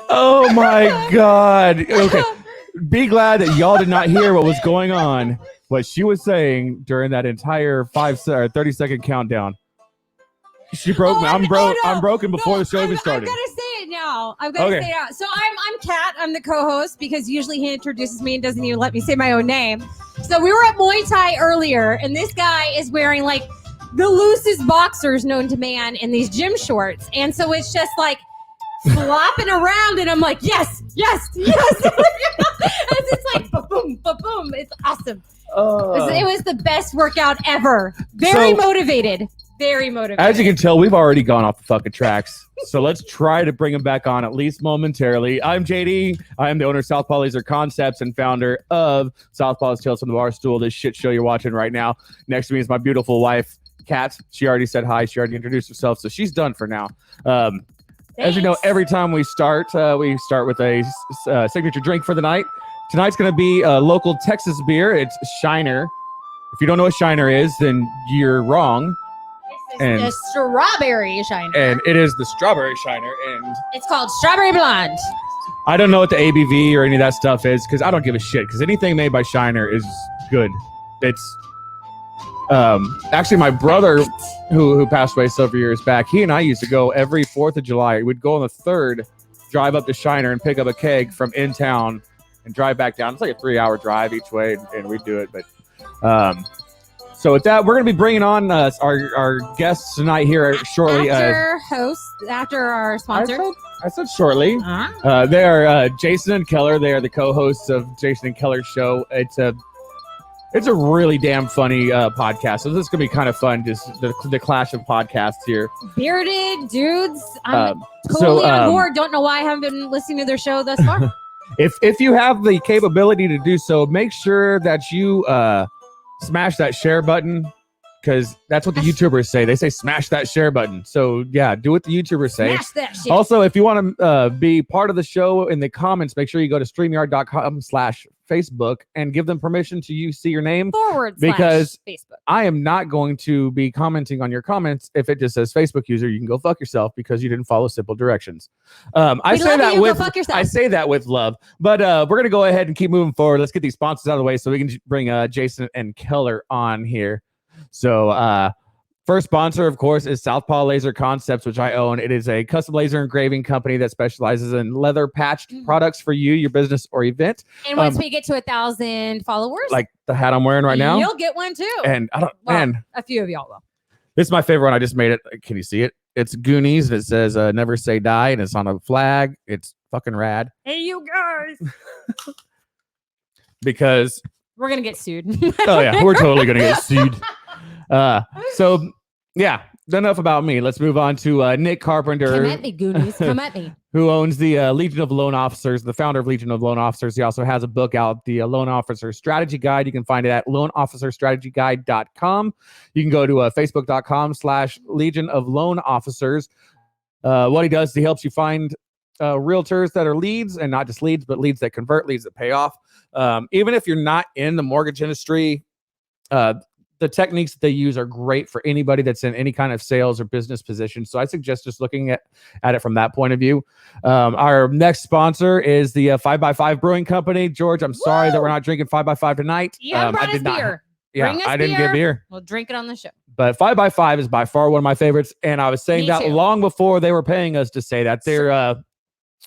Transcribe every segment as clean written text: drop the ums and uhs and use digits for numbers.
Oh my God. Okay. Be glad that y'all did not hear what was going on, what she was saying during that entire 30-second countdown. She broke me. I'm broken before the show even started. I've got to say it now. Say it out. So I'm Kat. I'm the co-host because usually he introduces me and doesn't even let me say my own name. So we were at Muay Thai earlier, and this guy is wearing like the loosest boxers known to man in these gym shorts, and so it's just like flopping around, and I'm like, yes. It's like ba-boom, ba-boom. It's awesome. It was the best workout ever. Very motivated. As you can tell, we've already gone off the fucking tracks. So let's try to bring him back on at least momentarily. I'm JD. I am the owner of Southpaw Laser Concepts and founder of Southpaw's Tales from the Barstool, this shit show you're watching right now. Next to me is my beautiful wife, Kat. She already said hi. She already introduced herself, so she's done for now. As you know, every time we start with a signature drink for the night. Tonight's going to be a local Texas beer. It's Shiner. If you don't know what Shiner is, then you're wrong. It's the strawberry Shiner. And it is the strawberry Shiner. And it's called Strawberry Blonde. I don't know what the ABV or any of that stuff is because I don't give a shit because anything made by Shiner is good. It's actually my brother who passed away several years back. He and I used to go every 4th of July. We'd go on the 3rd, drive up to Shiner and pick up a keg from in town and drive back down. It's like a 3-hour drive each way, and we'd do it. But so with that, we're going to be bringing on our guests tonight here shortly. After our sponsor. I said shortly. They are Jason and Keller. They are the co-hosts of Jason and Keller's show. It's a really damn funny podcast. So this is going to be kind of fun, just the clash of podcasts here. Bearded dudes. I'm totally on board. Don't know why I haven't been listening to their show thus far. If you have the capability to do so, make sure that you smash that share button because that's what the YouTubers say. They say smash that share button. So yeah, do what the YouTubers say. Smash that shit. Also, if you want to be part of the show in the comments, make sure you go to StreamYard.com/Facebook and give them permission to see your name. Because Facebook. I am not going to be commenting on your comments if it just says Facebook user. You can go fuck yourself because you didn't follow simple directions. I say that with love. But we're gonna go ahead and keep moving forward. Let's get these sponsors out of the way so we can bring Jason and Keller on here. So first sponsor, of course, is Southpaw Laser Concepts, which I own. It is a custom laser engraving company that specializes in leather patched products for you, your business, or event. And once we get to 1,000 followers, like the hat I'm wearing right now, you'll get one too. And a few of y'all will. This is my favorite one. I just made it. Can you see it? It's Goonies. It says "Never Say Die," and it's on a flag. It's fucking rad. Hey, you guys! Because we're gonna get sued. Oh yeah, we're totally gonna get sued. So yeah, enough about me. Let's move on to Nick Carpenter. Come at me, Goonies. Come at me. Who owns the Legion of Loan Officers, the founder of Legion of Loan Officers. He also has a book out, the Loan Officer Strategy Guide. You can find it at loanofficerstrategyguide.com. You can go to facebook.com/Legion of Loan Officers. What he does is he helps you find realtors that are leads, and not just leads, but leads that convert, leads that pay off. Even if you're not in the mortgage industry, the techniques that they use are great for anybody that's in any kind of sales or business position. So I suggest just looking at it from that point of view. Our next sponsor is the 5x5 Brewing Company. George, I'm sorry that we're not drinking 5x5 tonight. Yeah, I did not. Beer. Yeah, I didn't get beer. We'll drink it on the show. But 5x5 is by far one of my favorites. And I was saying that long before they were paying us to say that. They're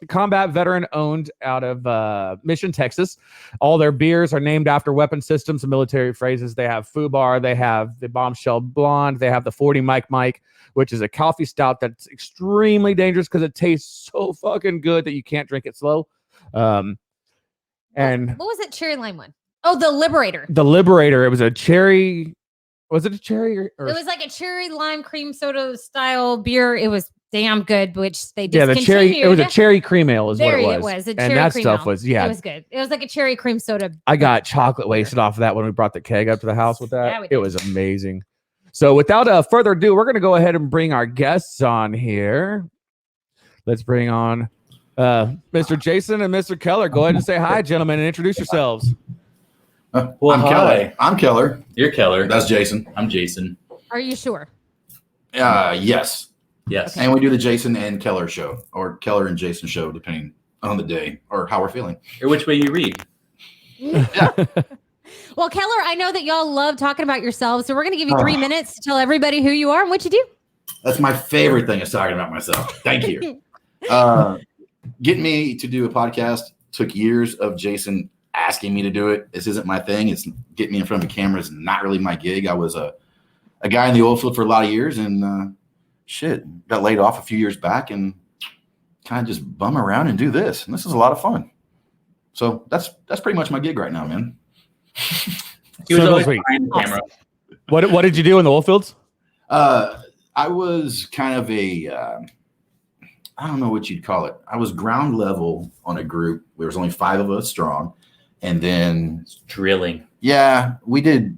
combat veteran owned out of Mission, Texas. All their beers are named after weapon systems and military phrases. They have FUBAR, they have the Bombshell Blonde, they have the 40 Mike, which is a coffee stout that's extremely dangerous because it tastes so fucking good that you can't drink it slow. And what was it? Cherry lime one? Oh, the Liberator. The Liberator. It was a cherry. Was it a cherry? Or it was like a cherry lime cream soda style beer. It was damn good, which they discontinued. It was a cherry cream ale is what it was. It was. And that stuff was, It was good. It was like a cherry cream soda. I got chocolate wasted off of that when we brought the keg up to the house with that. It was amazing. So without further ado, we're going to go ahead and bring our guests on here. Let's bring on Mr. Jason and Mr. Keller. Go ahead and say hi, gentlemen, and introduce yourselves. Well, Keller. I'm Keller. You're Keller. That's Jason. I'm Jason. Are you sure? Yes. Yes. And we do the Jason and Keller show, or Keller and Jason show, depending on the day or how we're feeling. Or which way you read. Yeah. Well, Keller, I know that y'all love talking about yourselves, so we're going to give you 3 minutes to tell everybody who you are and what you do. That's my favorite thing is talking about myself. Thank you. Getting me to do a podcast took years of Jason asking me to do it. This isn't my thing. It's getting me in front of a camera is not really my gig. I was a guy in the oil field for a lot of years and got laid off a few years back and kind of just bum around and do this. And this is a lot of fun. So that's pretty much my gig right now, man. He was always behind the camera. What did you do in the oil fields? I was kind of I don't know what you'd call it. I was ground level on a group. There was only 5 of us strong. And then drilling. Yeah, we did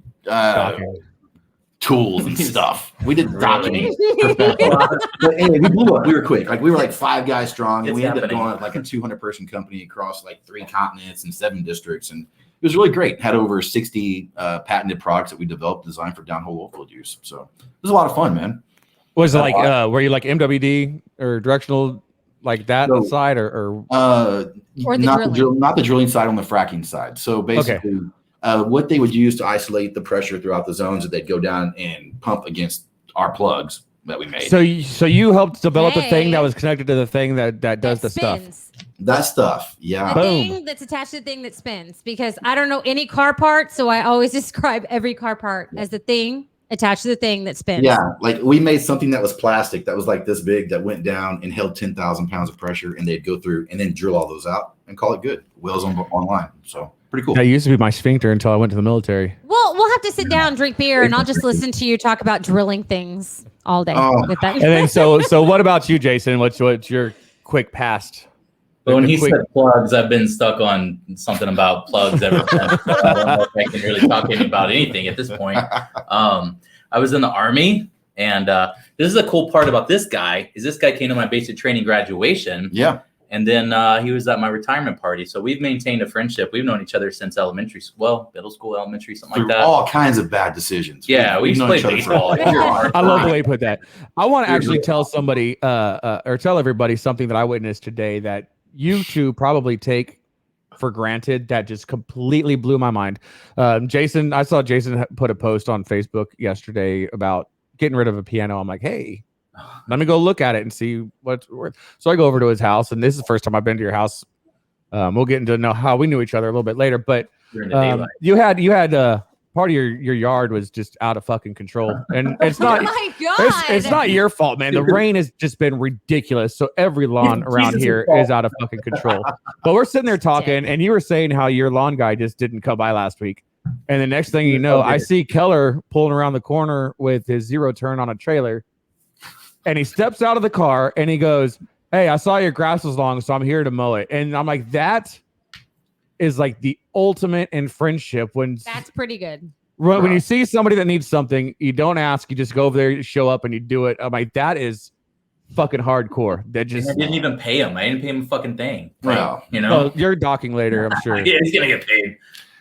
tools and stuff. We did docking. But anyway, we blew up. We were quick. Like we were like 5 guys strong, and we ended up going like a 200-person company across like 3 continents and 7 districts, and it was really great. Had over 60 patented products that we developed, designed for downhole oil field use. So it was a lot of fun, man. Was it like were you like MWD or directional like that side or not the drilling side, on the fracking side? So basically, what they would use to isolate the pressure throughout the zones that they'd go down and pump against our plugs that we made. So you helped develop the thing that was connected to the thing that does the spins. stuff. That stuff, yeah. The thing that's attached to the thing that spins. Because I don't know any car part, so I always describe every car part as the thing attached to the thing that spins. Yeah, like we made something that was plastic that was like this big that went down and held 10,000 pounds of pressure, and they'd go through and then drill all those out and call it good. Wells online. So pretty cool. That used to be my sphincter until I went to the military. Well, we'll have to sit down, drink beer, and I'll just listen to you talk about drilling things all day with that. And then so what about you, Jason? What's your quick past? But when he said plugs, I've been stuck on something about plugs ever since. I don't know if I can really talk to him about anything at this point. I was in the Army, and this is a cool part about this guy, is this guy came to my basic training graduation. Yeah. And then he was at my retirement party. So we've maintained a friendship. We've known each other since elementary school, middle school, elementary, something like that. All kinds of bad decisions. Yeah, we used to play baseball. I love the way you put that. I want to actually tell somebody or tell everybody something that I witnessed today that you two probably take for granted that just completely blew my mind. Jason, I saw Jason put a post on Facebook yesterday about getting rid of a piano. I'm like, hey, let me go look at it and see what's worth. So I go over to his house, and this is the first time I've been to your house. We'll get into know how we knew each other a little bit later, but you had part of your yard was just out of fucking control, and it's not. Oh my God. It's not your fault, man. The rain has just been ridiculous, so every lawn around here is out of fucking control. But we're sitting there talking, and you were saying how your lawn guy just didn't come by last week, and the next thing you know, I see Keller pulling around the corner with his 0-turn on a trailer, and he steps out of the car and he goes, "Hey, I saw your grass was long, so I'm here to mow it." And I'm like, that is like the ultimate in friendship. That's pretty good. When you see somebody that needs something, you don't ask, you just go over there, you show up, and you do it. I'm like, that is fucking hardcore. That just I didn't even pay him. I didn't pay him a fucking thing. Wow. You know, well, you're docking later, I'm sure. Yeah, he's gonna get paid.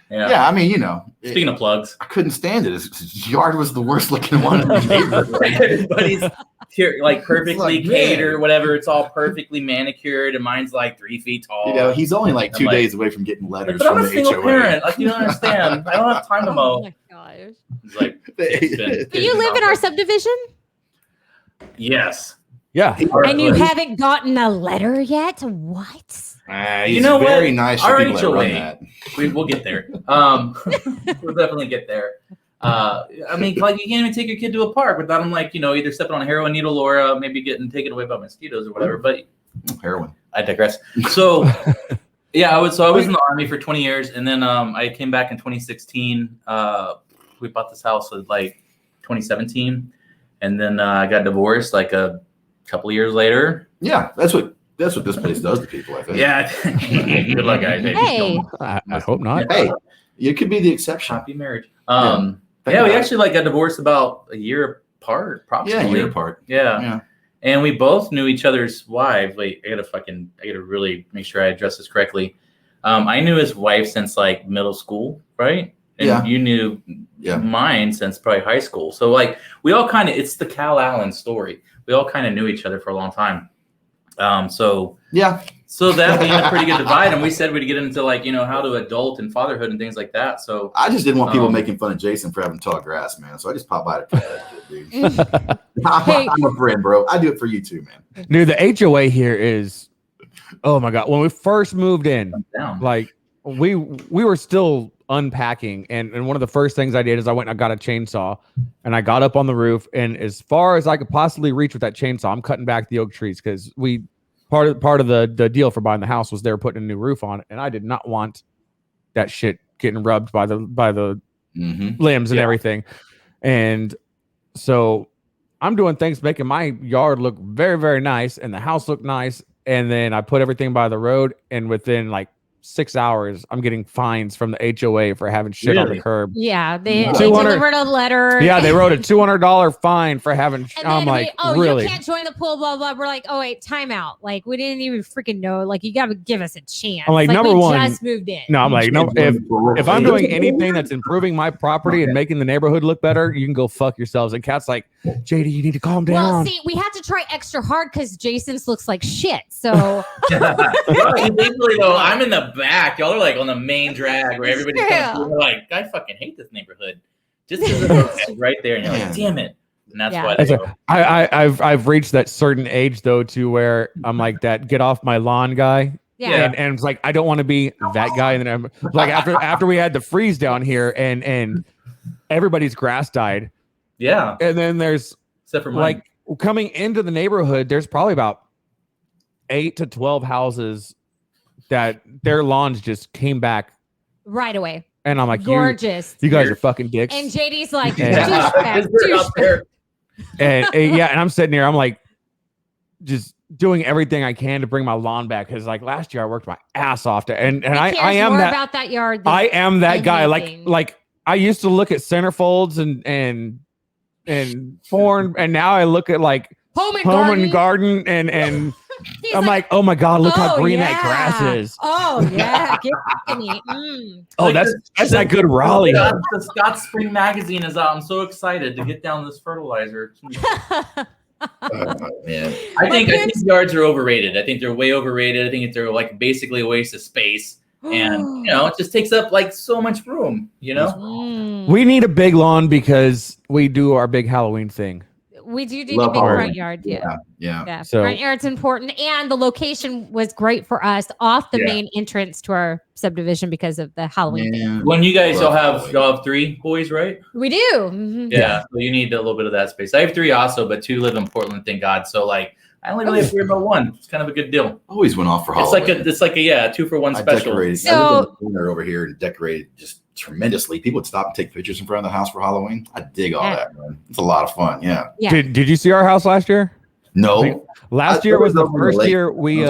Yeah, I mean, you know. Speaking of plugs, I couldn't stand it. His yard was the worst looking one in the neighborhood. Everybody's here, like perfectly like, catered, whatever. It's all perfectly manicured, and mine's like 3 feet tall. You know, he's only like 2 days away from getting letters but from I'm a the single HOA. parent. Like, you don't understand. I don't have time to mow. Oh my gosh. It's like, Do you live in our subdivision? Yes. Yeah. And you haven't gotten a letter yet? What? He's You know very what? nice Our to people that HOA. run that. We'll get there. We'll definitely get there. I mean, like, you can't even take your kid to a park without them, like, you know, either stepping on a heroin needle or maybe getting taken away by mosquitoes or whatever. But Heroin. I digress. So, yeah, I was in the Army for 20 years, and then I came back in 2016. We bought this house in like 2017, and then I got divorced like a couple of years later. Yeah, that's what this place does to people, I think. Yeah. Good luck, guys. Hey. I hope not. Hey, you could be the exception. Happy marriage. Think We about it. actually like got divorced about a year apart, approximately. Yeah, you're apart. Yeah. And we both knew each other's wives. Wait, I gotta really make sure I address this correctly. I knew his wife since like middle school, right? And Yeah. you knew mine since probably high school. So like we all kind of, it's the Cal Allen story. We all kind of knew each other for a long time. So So that being a pretty good divide, and we said we'd get into like, how to adult and fatherhood and things like that. So I just didn't want people making fun of Jason for having tall grass, man. So I just popped by to try that shit, dude. I'm a friend, bro. I do it for you too, man. Dude, the HOA here is, oh my God. When we first moved in, like we were still unpacking, and one of the first things I did is I went and I got a chainsaw, and I got up on the roof, and as far as I could possibly reach with that chainsaw, I'm cutting back the oak trees because part of the deal for buying the house was they were putting a new roof on it, and I did not want that shit getting rubbed by the limbs and everything. And so I'm doing things making my yard look very, very nice, and the house look nice. And then I put everything by the road, and within like 6 hours, I'm getting fines from the HOA for having shit on the curb. Yeah, they delivered a letter. Yeah, they wrote a $200 fine for having. I'm like, really? You can't join the pool, blah blah. We're like, oh wait, time out. Like we didn't even freaking know. Like you got to give us a chance. I'm like, number one, just moved in. No, I'm like, no. If I'm doing anything that's improving my property and making the neighborhood look better, you can go fuck yourselves. And Kat's like, JD, you need to calm down. Well, see, we had to try extra hard because Jason's looks like shit. So basically, though, I'm in the back. Y'all are like on the main drag where everybody's we're like, I fucking hate this neighborhood. Just because it's right there, and you're like, damn it. And that's why I've reached that certain age though to where I'm like that get off my lawn guy. Yeah. And it's like I don't want to be that guy. And then I'm like after we had the freeze down here and everybody's grass died. Yeah. And then there's except for like coming into the neighborhood, there's probably about 8 to 12 houses that their lawns just came back right away. And I'm like, gorgeous. You guys are fucking dicks. And JD's like, douchebag. And and I'm sitting here, I'm like, just doing everything I can to bring my lawn back because like last year I worked my ass off to, and I am more that about that yard. I am that guy. Like I used to look at centerfolds and foreign, and now I look at like home and garden and I'm like, oh my God, look how green that grass is. Oh yeah. Oh, that's that good Raleigh. The Scott Spring magazine is out. I'm so excited to get down this fertilizer. Man. I think yards are overrated. I think they're way overrated. I think they're like basically a waste of space. And it just takes up like so much room, We need a big lawn because we do our big Halloween thing. We do need a big front yard. Yeah. So front yard's important, and the location was great for us off the main entrance to our subdivision because of the Halloween thing. When you guys y'all have 3 boys, right? We do. Mm-hmm. Yeah, so you need a little bit of that space. I have 3 also, but 2 live in Portland, thank God. So like I only really have to worry about 1. It's kind of a good deal. Always went off for Halloween. It's like a 2-for-1 special. I lived in the corner over here and decorated just tremendously. People would stop and take pictures in front of the house for Halloween. I dig all that, man. It's a lot of fun. Yeah. Did you see our house last year? No. Last year was the first year we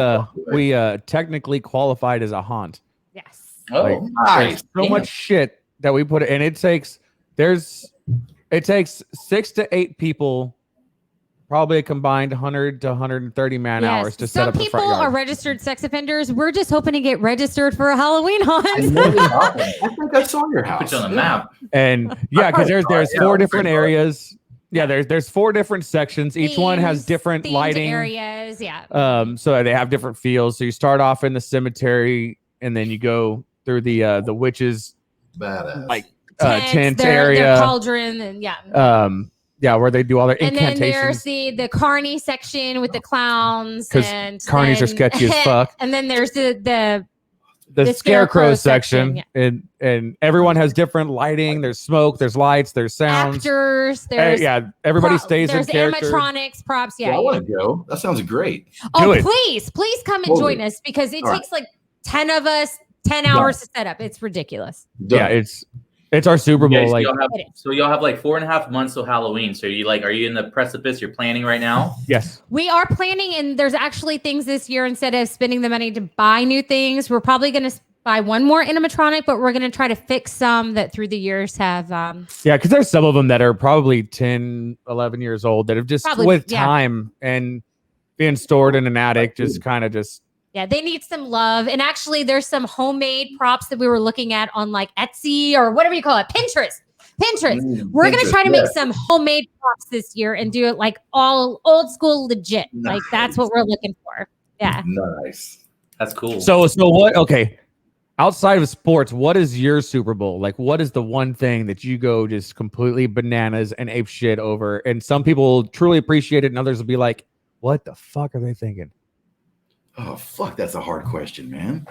technically qualified as a haunt. Yes. Oh, nice. So much shit that we put in. It takes 6 to 8 people, probably a combined 100 to 130 man hours to set up a front yard. Some people are registered sex offenders. We're just hoping to get registered for a Halloween haunt. I think I saw your house. Put you on the map. And because there's 4 different areas. Yeah, there's 4 different sections. Each one has different lighting areas. Yeah. So they have different feels. So you start off in the cemetery, and then you go through the witches' badass like tent area, their cauldron, and where they do all their incantations. And then there's the carny section with the clowns, and carnies are sketchy as fuck. And then there's the scarecrow section, and everyone has different lighting. There's smoke, there's lights, there's sounds. Actors, there's everybody stays in character. There's animatronics, props. I want to go. That sounds great. Please come and join us because it takes like 10 of us 10 hours to set up. It's ridiculous. Yeah, it's our Super Bowl. Y'all have like 4.5 months till Halloween. So are you in the precipice? You're planning right now? Yes. We are planning, and there's actually things this year. Instead of spending the money to buy new things, we're probably going to buy one more animatronic, but we're going to try to fix some that through the years have. Because there's some of them that are probably 10, 11 years old that have just time and being stored in an attic, Yeah, they need some love. And actually, there's some homemade props that we were looking at on like Etsy or whatever you call it, Pinterest. We're going to try to make some homemade props this year and do it like all old school legit. Nice. Like that's what we're looking for. Yeah. Nice. That's cool. So what? Okay, outside of sports, what is your Super Bowl? Like, what is the one thing that you go just completely bananas and ape shit over? And some people truly appreciate it, and others will be like, "What the fuck are they thinking?" Oh fuck, that's a hard question, man.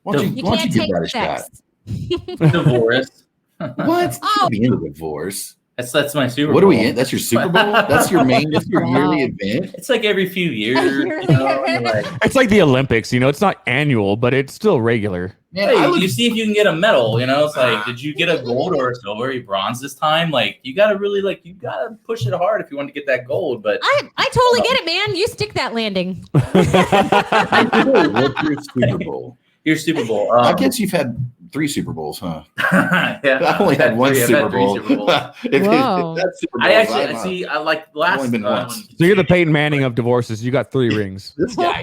Why don't you can't give take that a shot? Divorce. What? Oh. Be into divorce. That's my Super Bowl. What are we in? That's your Super Bowl? That's your yearly event? It's like every few years. It's like the Olympics, it's not annual, but it's still regular. Man, hey, you see if you can get a medal, it's like, did you get a gold or a silver, a bronze this time? Like, you got to really, you got to push it hard if you want to get that gold. But I totally get it, man. You stick that landing. What's your Super Bowl? Your Super Bowl. I guess you've had 3 Super Bowls, huh? Yeah. I've only had one Super Bowl. Whoa. I actually see. I like last. Only been once. So you're the Peyton Manning of divorces. You got 3 rings. This guy,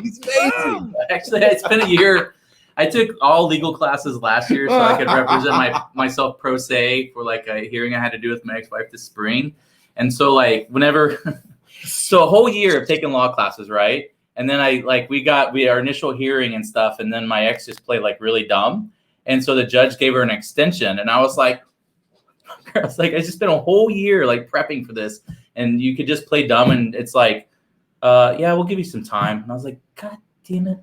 he's amazing. Actually, it's been a year. I took all legal classes last year so I could represent myself pro se for a hearing I had to do with my ex-wife this spring. And so whenever, so a whole year of taking law classes, right? And then we got our initial hearing and stuff. And then my ex just played really dumb. And so the judge gave her an extension. And I was like, I just spent a whole year prepping for this. And you could just play dumb. And it's yeah, we'll give you some time. And I was like, God damn it.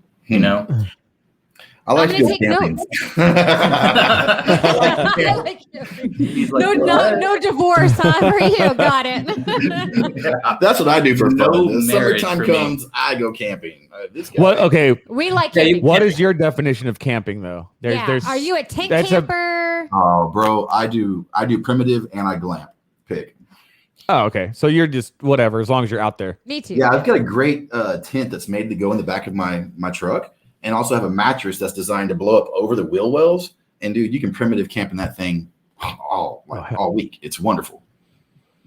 I like to go take camping. No divorce, huh? For you, got it. That's what I do for fun. The marriage summertime for comes, I go camping. This guy, What? Okay. We like camping. What is your definition of camping, though? Are you a tent camper? Oh, bro, I do primitive and I glamp. Pick. Oh, okay. So you're just whatever, as long as you're out there. Me too. Yeah, I've got a great tent that's made to go in the back of my truck. And also have a mattress that's designed to blow up over the wheel wells. And dude, you can primitive camp in that thing all week. It's wonderful.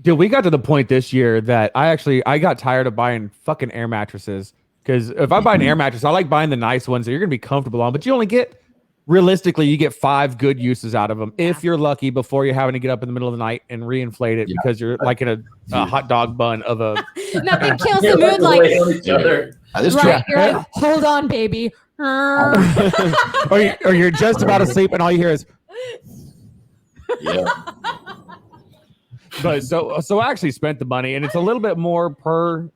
Dude, we got to the point this year that I got tired of buying fucking air mattresses. Because if I buy an air mattress, I like buying the nice ones that you're gonna be comfortable on, but you only get realistically 5 good uses out of them if you're lucky before you're having to get up in the middle of the night and reinflate it because you're in a hot dog bun of a nothing kills the mood like each other. Right, you're like, hold on, baby. or you're just about asleep and all you hear is But so I actually spent the money and it's a little bit more per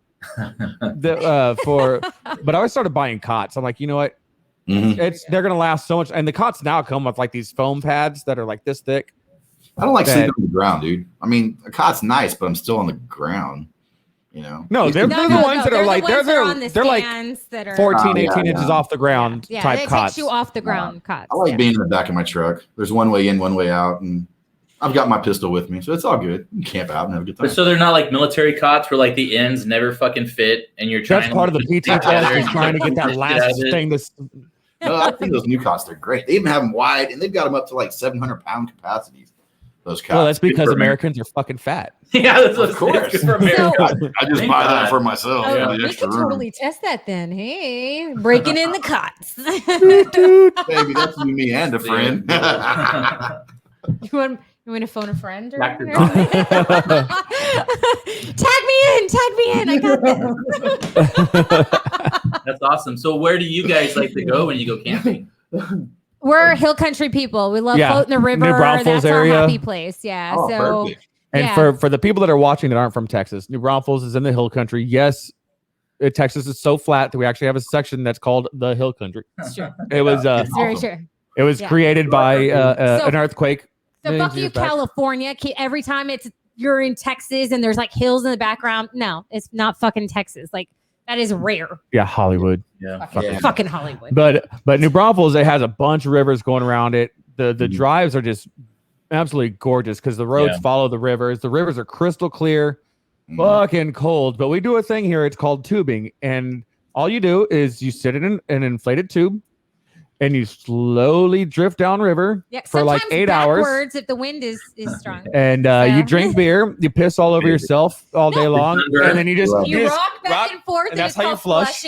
but I always started buying cots. I'm like, you know what? They're gonna last so much, and the cots now come with these foam pads that are this thick. I don't like sleeping on the ground, dude. I mean, a cot's nice, but I'm still on the ground. No, they're the ones that are they're 14, 18 inches off the ground type it cots. takes you off the ground cots. I like being in the back of my truck. There's one way in, one way out, and I've got my pistol with me, so it's all good. You can camp out and have a good time. So they're not military cots where the ends never fucking fit, and you're trying. That's part of the PT test is trying to get that last thing. No, I think those new cots, they're great. They even have them wide, and they've got them up to 700-pound capacities. Those cots. Well, that's because Americans are fucking fat. Yeah, that's of course. For Americans. I just buy that for myself. We could totally test that then. Hey, breaking in the cots. Baby, that's me and a friend. You want to phone a friend? Tag me in. I got this. That's awesome. So where do you guys like to go when you go camping? We're hill country people. We love floating the river. New Braunfels That's area. our happy place. Yeah. Oh, so perfect. And for the people that are watching that aren't from Texas, New Braunfels is in the hill country. Yes, Texas is so flat that we actually have a section that's called the hill country. It's true. It was It's very true. It was created by an earthquake. So fuck you, California. Every time you're in Texas and there's hills in the background. No, it's not fucking Texas. That is rare. Yeah, Hollywood. Yeah, fucking Hollywood. But New Braunfels, it has a bunch of rivers going around it. The drives are just absolutely gorgeous because the roads follow the rivers. The rivers are crystal clear, fucking cold. But we do a thing here. It's called tubing, and all you do is you sit in an inflated tube, and you slowly drift downriver for 8 hours. If the wind is strong. And you drink beer, you piss all over yourself all day long, and then you just rock back and forth, and that's how you flush.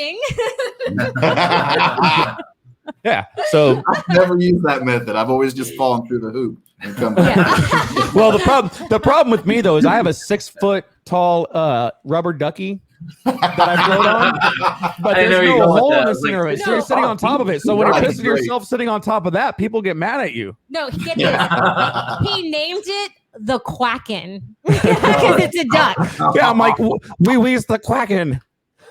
Yeah. So I've never used that method. I've always just fallen through the hoop and come back. Well, the problem with me though is I have a 6 foot tall rubber ducky that I float on, but I know there's you no go with hole that. in the I was like, center of it. So no. you're sitting on top of it. So when you're That's pissing great. yourself sitting on top of that, people get mad at you. No, get this. He named it the Quackin because it's a duck. Yeah, I'm like, we's the quacking.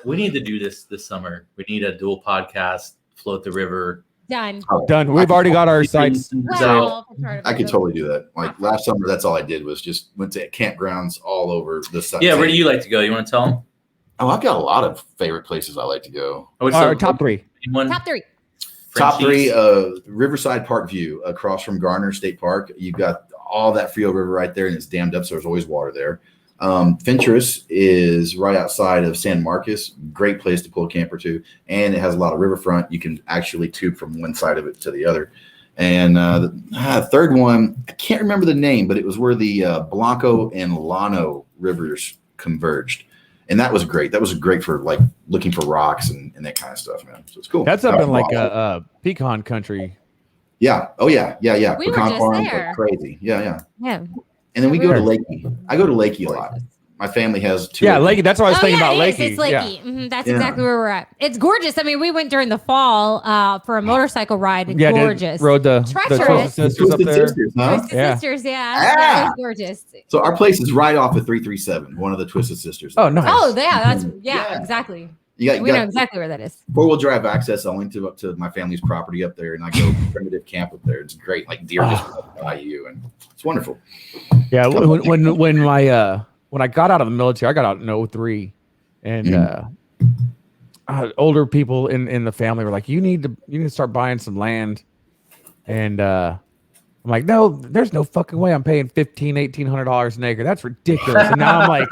We need to do this summer. We need a dual podcast, float the river. Done. Done. We've already got our sites. Well, I could totally do that. Like last summer, that's all I did was just went to campgrounds all over the site. Yeah, where do you like to go? You want to tell them? Oh, I've got a lot of favorite places I like to go. Our top three. Top three. Top three, Riverside Park View across from Garner State Park. You've got all that Frio River right there, and it's dammed up, so there's always water there. Fentress is right outside of San Marcos. Great place to pull a camper to, and it has a lot of riverfront. You can actually tube from one side of it to the other. And the third one, I can't remember the name, but it was where the Blanco and Llano rivers converged. And that was great. That was great for like looking for rocks and that kind of stuff, man. So it's cool. That's up in like a pecan country. Yeah. Oh yeah. Yeah. Yeah. We were Pecan just farms, there. like crazy. Yeah. Yeah. Yeah. And then we We go to were- Lakey. I go to Lakey a lot. My family has two. Yeah, Lakey. That's what I was thinking about. it is. Lakey. It's Lakey. Yeah. Mhm, that's Yeah. exactly where we're at. It's gorgeous. I mean, we went during the fall for a motorcycle ride. And Yeah, gorgeous. rode the Treacherous. Twisted Sisters up Twisted there. Sisters, huh? Twisted Yeah. Sisters, yeah. Ah. That was gorgeous. So our place is right off of 337, one of the Twisted Sisters. Oh, nice. Oh, yeah, that's Yeah. exactly. You We know got exactly where that is. 4-wheel drive access only to up to my family's property up there, and I go primitive camp up there. It's great. Like deer just walk by you, and it's wonderful. Yeah, when I got out of the military, I got out in 2003, and older people in the family were like, "You need to start buying some land," and I'm like, "No, there's no fucking way I'm paying $1,800 an acre. That's ridiculous." And now I'm like,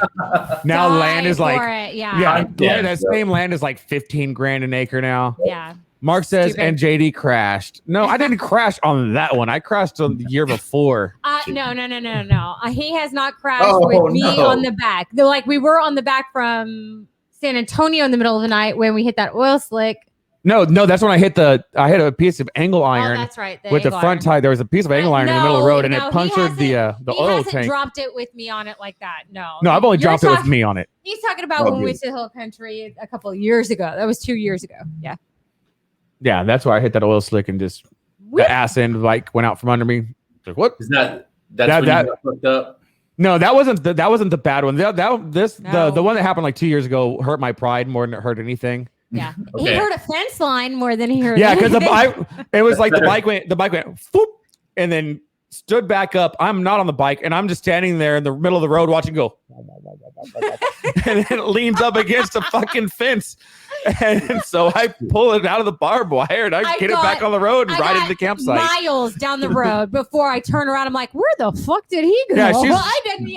now Die land is for like, it, yeah, Yeah. that same land is like 15 grand an acre now. Yeah. Mark says, Stupid. and JD crashed. No, I didn't crash on that one. I crashed on the year before. No. He has not crashed Oh, with me no. on the back. Like we were on the back from San Antonio in the middle of the night when we hit that oil slick. No, that's when I hit a piece of angle Oh, iron that's right. with the angle front iron. tire. There was a piece of angle iron in the middle of the road, and No, it punctured the he oil hasn't tank. dropped it with me on it like that. No. No, I've only You're dropped it with talking- me on it. He's talking about when we went to the Hill Country a couple of years ago. That was 2 years ago. Yeah. Yeah, that's why I hit that oil slick and just Whoop. the ass end like went out from under me. Like, what? Is that's That- when that- you got hooked up? No, that wasn't the bad one. No. The one that happened like 2 years ago hurt my pride more than it hurt anything. Yeah. He Okay. heard a fence line more than he heard. Yeah, because anything. it was like the bike went whoop, and then stood back up. I'm not on the bike, and I'm just standing there in the middle of the road watching go, and then it leans up against a fucking fence, and so I pull it out of the barbed wire and I get it back on the road and I ride got into the campsite. miles down the road before I turn around. I'm like, where the fuck did he go? Yeah, she's- Well,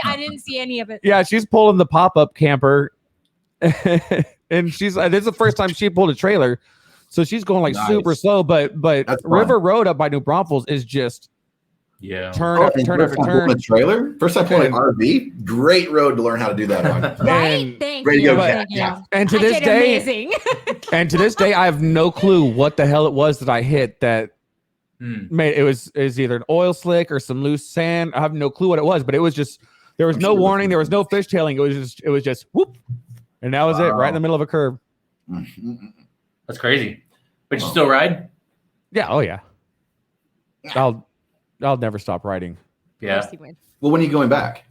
I didn't see any of it. Yeah, she's pulling the pop-up camper, and this is the first time she pulled a trailer, so she's going like Nice. super slow. But That's fun. River Road up by New Braunfels is just Yeah. turn after and turn first after time pulling turn. a trailer. First time pulling an RV. Great road to learn how to do that on. Right? And- Thank Ready to you. go, Thank yeah. you. And to I this did day, amazing. and to this day, I have no clue what the hell it was that I hit that made it was either an oil slick or some loose sand. I have no clue what it was, but it was just there was I'm no sure it was- warning, there was no fishtailing. It was just whoop, and that was it, right in the middle of a curb. That's crazy. But you still ride? Yeah, oh yeah. I'll never stop riding. Yeah. Well, when are you going back?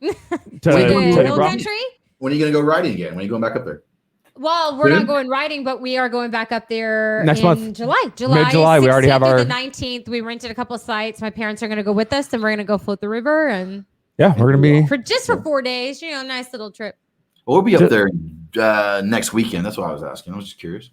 To, To to the New Hill Braunfels. Country? When are you going to go riding again? When are you going back up there? Well, we're Soon? not going riding, but we are going back up there Next in month. July. Mid-July, we already have 16th our- through the 19th. We rented a couple of sites. My parents are going to go with us, and we're going to go float the river and Yeah, we're gonna be. for 4 days. You know, nice little trip. Well, we'll be up there next weekend. That's what I was asking. I was just curious.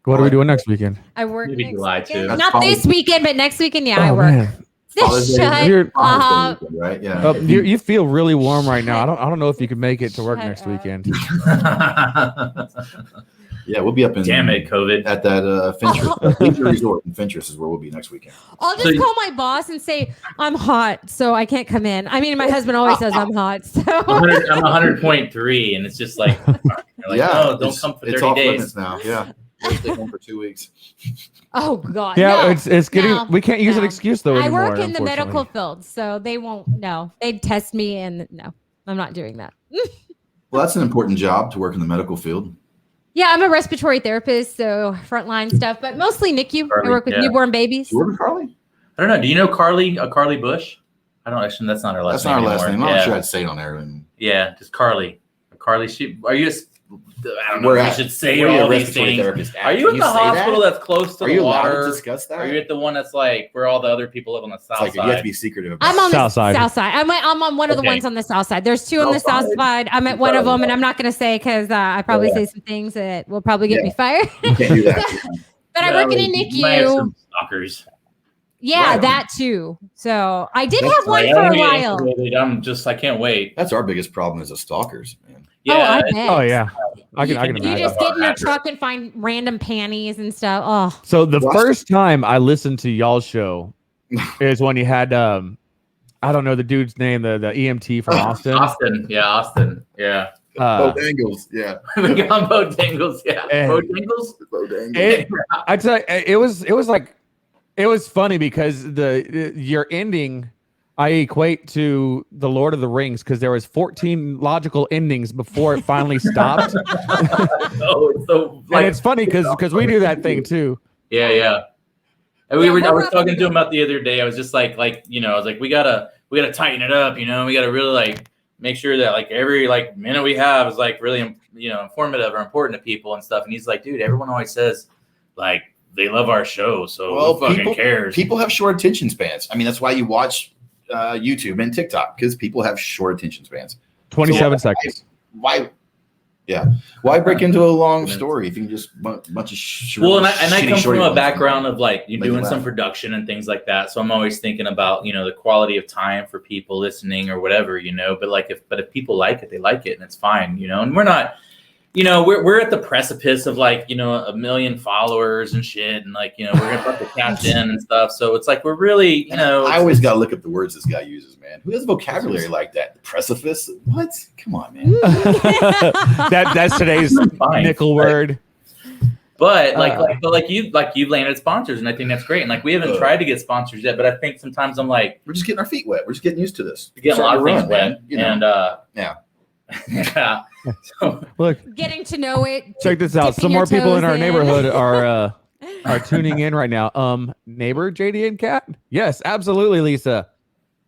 What are we doing next weekend? I work Maybe next July, weekend. too. That's Not probably- this weekend, but next weekend. Yeah, I Oh, work. man. Father's Day. Shut You're- Father's Day up. weekend, right? Yeah. You feel really warm right now. I don't know if you can make it to work Shut next up. weekend. Yeah, we'll be up in. Damn it, COVID. At that Fentress Leisure Resort in Fentress is where we'll be next weekend. I'll just So you- call my boss and say I'm hot, so I can't come in. I mean, my husband always says I'm hot. So I'm 100.3, and it's just like, you're like, no, don't it's- come for it's 30 off days. limits now. Yeah, we'll stay home for 2 weeks. oh god, Yeah, no. it's getting. no, we can't use an no. excuse though I anymore. work in the medical unfortunately. field, so they won't know. They'd test me and no. I'm not doing that. Well, that's an important job to work in the medical field. Yeah, I'm a respiratory therapist, so frontline stuff, but mostly NICU. Carly, I work with newborn babies. You work with Carly? I don't know. Do you know Carly Bush? I don't actually. That's not her last name. That's not our last name. I'm Yeah. not sure I'd say it on there. Yeah, just Carly. Carly, are you? I don't know if I should say all these things. Are you at the hospital that's close to Are the you allowed water? to discuss that? Are you at the one that's like where all the other people live on the south It's like side? you have to be secretive about I'm on South the side. south side. I'm on one of the Okay. ones on the south side. There's two on the south side. I'm at one of them, and I'm not going to say because I probably say some things that will probably get me fired. You can't do that. But I work in a You might have NICU. some stalkers. Yeah, Right. that too. So I did That's have one Like, for I a don't while. I can't wait. That's our biggest problem is the stalkers, man. I Yeah, bet. Oh yeah, I can You imagine. just get in your truck and find random panties and stuff. Oh, So the Lost first time I listened to y'all's show is when you had I don't know the dude's name, the EMT from Austin. Austin. Yeah. Dangles, yeah. We got Bo Dangles. Yeah. And- Bo Dangles. It, I tell you, it was like it was funny because your ending I equate to the Lord of the Rings because there was 14 logical endings before it finally stopped. Oh, it's so And it's funny because we do that thing too. Yeah. And Yeah, I we're was not talking gonna to him about the other day. I was just like, I was like, we gotta tighten it up, we gotta really like make sure that like every like minute we have is like really informative or important to people and stuff. And he's like, dude, everyone always says like they love our show, so who fucking cares? People have short attention spans. I mean, that's why you watch YouTube and TikTok because people have short attention spans. 27 seconds. Why break into a long story if you can just bunch of Well, and I come from a ones. background of like Make doing it some laugh. production and things like that. So I'm always thinking about the quality of time for people listening or whatever, But like if people like it, they like it, and it's fine, And we're not, we're at the precipice of like 1 million followers and shit, and like we're gonna put the cash in and stuff. So it's like we're really I always gotta look up the words this guy uses, man. Who has vocabulary like that? Precipice? What? Come on, man. That's today's Fine. nickel word. But you've landed sponsors, and I think that's great. And like we haven't tried to get sponsors yet, but I think sometimes I'm like We're just getting our feet wet. We're just getting used to this. we're getting a lot of Starting things to run, wet, man. and Yeah. yeah. So, Look, getting to know it. check this out. Dipping Some your more people in toes our in. neighborhood are tuning in right now. Neighbor JD and Kat? Yes, absolutely, Lisa.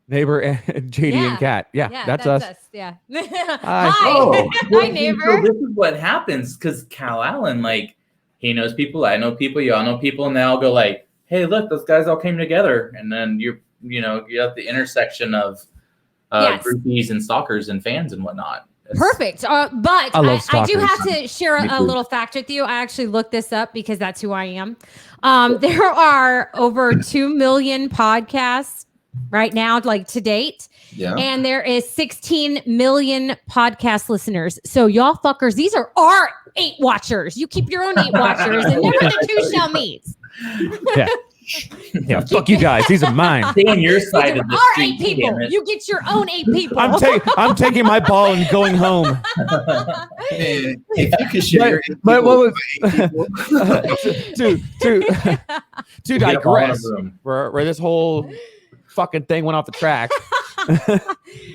Neighbor and JD Yeah. and Kat. Yeah, that's us. Yeah. Hi. Hi. Oh. Hi, neighbor. So this is what happens because Cal Allen, like, he knows people. I know people. Y'all know people, and they all go like, "Hey, look, those guys all came together." And then you're at the intersection of Yes. groupies and stalkers and fans and whatnot. It's- Perfect. But I love I do stalkers. have to share Me a too. little fact with you. I actually looked this up because that's who I am. There are over 2 million podcasts right now, like to date. Yeah. And there is 16 million podcast listeners. So y'all fuckers, these are our 8 watchers. You keep your own 8 watchers and never the two shall meet. Yeah. Yeah, fuck you guys. These are mine. Stay on your These side are of the our street. 8 people. Damn it. You get your own 8 people. I'm taking my ball and going home. Man, if you could share your But what people- to Get 'em all in a digress, room. where this whole fucking thing went off the track.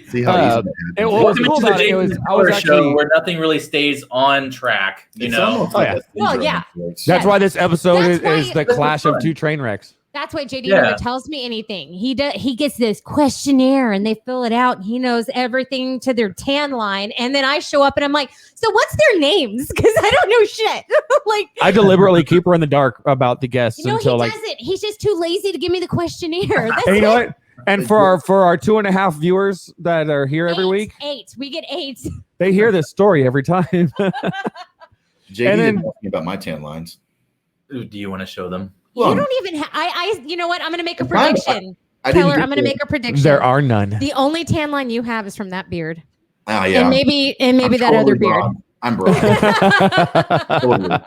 See how Uh, easy it that was- Welcome cool to about the it was- Jason I was Keller show actually- where nothing really stays on track. It's almost Oh, like yeah. a Well, syndrome. yeah. That's why this episode That's why is the that's clash of fun. 2 train wrecks. That's why JD Yeah. never tells me anything. He gets this questionnaire and they fill it out. And he knows everything to their tan line. And then I show up and I'm like, so what's their names? Because I don't know shit. Like, I deliberately keep her in the dark about the guests he until like. doesn't. He's just too lazy to give me the questionnaire. That's And you know it. what? And for our 2.5 viewers that are here every 8, week, 8. We get 8. they hear this story every time. JD And then- didn't ask me about my tan lines. Ooh, do you want to show them? You Well, don't even. You know what? I'm going to make a Fine. prediction. I didn't Keller, get I'm going to the- make a prediction. There are none. The only tan line you have is from that beard, Oh yeah. and maybe I'm that totally other beard. broad. I'm broad. Totally.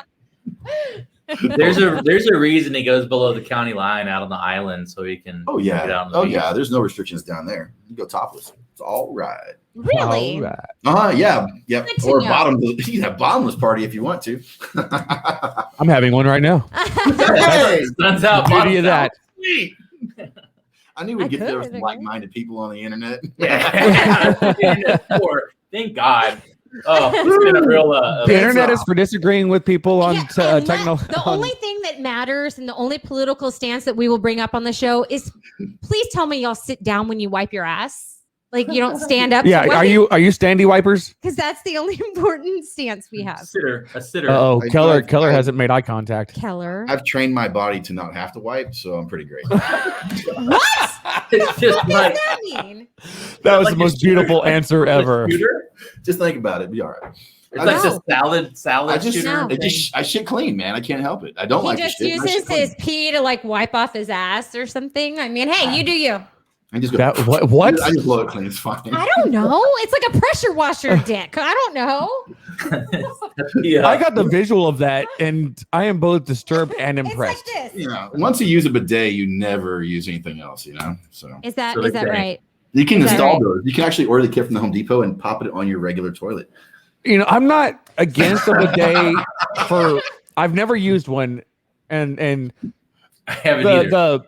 There's a reason he goes below the county line out on the island so he can Oh get out yeah. on the Oh beach. yeah. There's no restrictions down there. You go topless. It's all right. Really? All right. Yeah. Yep. Good to Or know. bottomless. You can have bottomless party if you want to. I'm having one right now. Hey, Sun's out. Beauty bottom's of out. that. sweet. I knew we'd get there with could, like-minded people on the internet. Yeah. Thank God. Oh, it's been a real. The internet is for disagreeing with people on technology. The only thing that matters and the only political stance that we will bring up on the show is please tell me y'all sit down when you wipe your ass. Like you don't stand up. Yeah, are you standy wipers? Because that's the only important stance we have. A sitter. Oh, Keller hasn't made eye contact. Keller. I've trained my body to not have to wipe, so I'm pretty great. What? It's just What like does that mean? That was like the most beautiful answer ever. Just think about it. Be all right. It's like a salad I just, shooter. I shit clean, man. I can't help it. I don't like He just to shit. I shit uses clean. his pee to like wipe off his ass or something. I mean, hey, you do you. I just go, What? I just blow it clean. It's fine. I don't know. It's like a pressure washer dick. I don't know. Yeah. I got the visual of that, and I am both disturbed and impressed. It's like this. You know, once you use a bidet, you never use anything else. You know, so Is that So is that they say. right? you can Is that install right? those. You can actually order the kit from the Home Depot and pop it on your regular toilet. You know, I'm not against a bidet for. I've never used one, and I haven't either.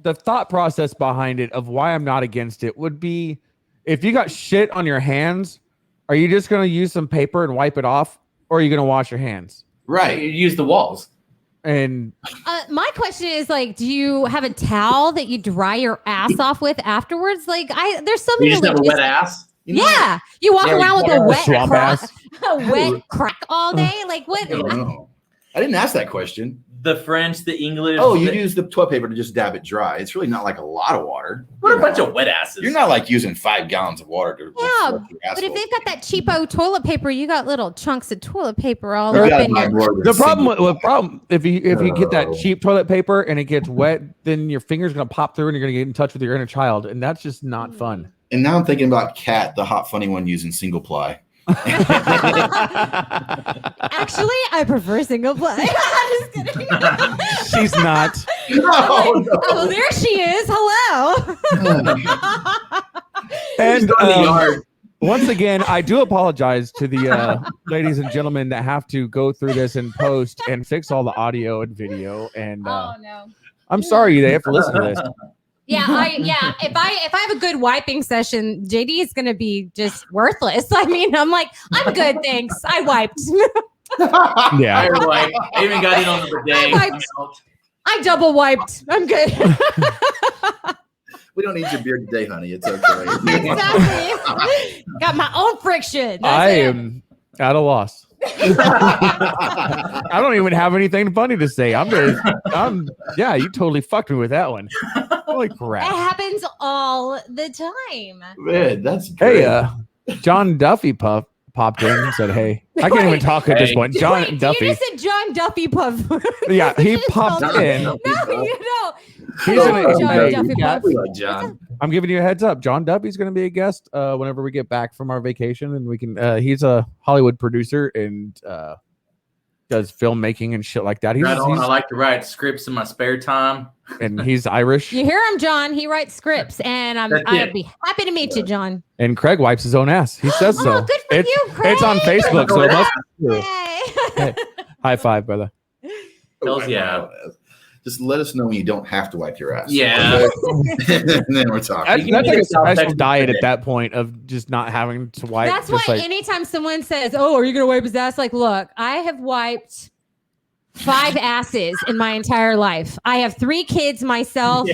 the thought process behind it of why I'm not against it would be if you got shit on your hands, are you just going to use some paper and wipe it off, or are you going to wash your hands? You Right. use the walls. And My question is like, do you have a towel that you dry your ass off with afterwards? Like, there's so many. You just have a wet ass. Yeah, you walk around with a wet swamp crack, ass. a wet crack all day. Like what? I don't know. I didn't ask that question. The French, the English. Oh, you use the toilet paper to just dab it dry. It's really not like a lot of water. What a bunch of wet asses. You're not like using 5 gallons of water to Yeah, flush your But if asshole. they've got that cheapo toilet paper, you got little chunks of toilet paper all You up gotta in buy your. more than the a single- problem if you get that No. cheap toilet paper and it gets wet, then your finger's going to pop through and you're going to get in touch with your inner child, and that's just not fun. And now I'm thinking about Kat, the hot funny one, using single ply. Actually, I prefer single ply. I'm just kidding. She's not. Oh, there she is. Hello. And on the yard. once again, I do apologize to the ladies and gentlemen that have to go through this and post and fix all the audio and video. And Oh no. I'm sorry they have to listen to this. Yeah, if I have a good wiping session, JD is gonna be just worthless. I mean, I'm like, I'm good, thanks. I wiped. Yeah. I even got in on the bidet. I wiped. I double wiped. I'm good. We don't need your beard today, honey. It's okay. Exactly. Got my own friction. That's I it. am at a loss. I don't even have anything funny to say. Yeah, you totally fucked me with that one. Holy It crap. happens all the time. Man, that's great. Hey, John Duffy popped in and said, hey, I can't even talk at this point. John Wait, Duffy. You just said John Duffy Puff. Yeah, he Just popped called him- in. No, you know. He's Oh, gonna- John hey, Duffy Kat, Puff. We like John. I'm giving you a heads up. John Duffy's going to be a guest whenever we get back from our vacation, and we can. He's a Hollywood producer and does filmmaking and shit like that. Right on. I like to write scripts in my spare time. And he's Irish. You hear him, John. He writes scripts, and That's I'd it. be happy to meet you, John. And Craig wipes his own ass. He says so. Oh, good for it's, you, Craig. It's on Facebook, so it must be true. Yay. High five, brother. Hells yeah. Just let us know when you don't have to wipe your ass. Yeah. Okay? And then we're talking. That's like a South special Texas diet today. at that point of just not having to wipe. That's why just like, anytime someone says, "Oh, are you going to wipe his ass?" Like, look, I have wiped 5 asses in my entire life. I have 3 kids myself,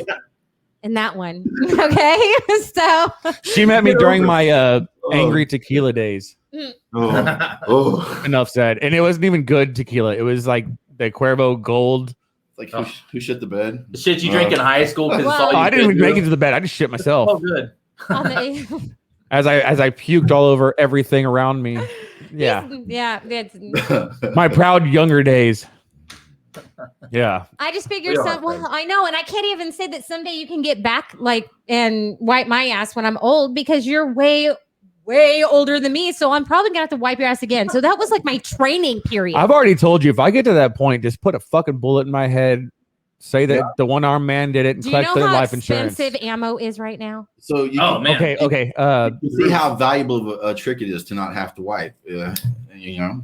and that one. Okay, so she met me during my angry tequila days. Oh. Enough said. And it wasn't even good tequila. It was like the Cuervo Gold. Like, who shit the bed? The shit you drink in high school because Well- it's all you I didn't even could make do. it to the bed. I just shit myself Oh, good. on the, as I puked all over everything around me. Yeah, yeah. That's, my proud younger days. Yeah, I just figured We are some. Well, I know, and I can't even say that someday you can get back like and wipe my ass when I'm old because you're way older than me. So I'm probably gonna have to wipe your ass again. So that was like my training period. I've already told you if I get to that point, just put a fucking bullet in my head. Say that the one-armed man did it and Do you collect know their how life insurance. expensive ammo is right now? So you Oh, can, man. Okay. you see how valuable of a trick it is to not have to wipe. You know,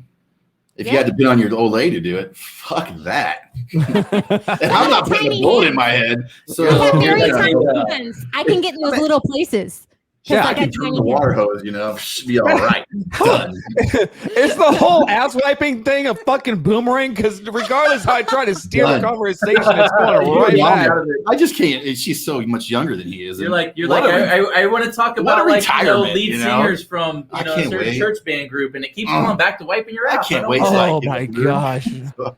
If you had to pin on your old lady to do it, fuck that. And I'm not putting a bullet in my head. So I have very tiny hands. I can get in those little places. Yeah, I can turn the water hose, be all right. Done. It's the whole ass wiping thing a fucking boomerang, because regardless how I try to steer the conversation, it's going right back. I just can't. She's so much younger than he is. You're like, I want to talk about lead singers from a certain church band group, and it keeps going back to wiping your ass. I can't wait. Oh my gosh.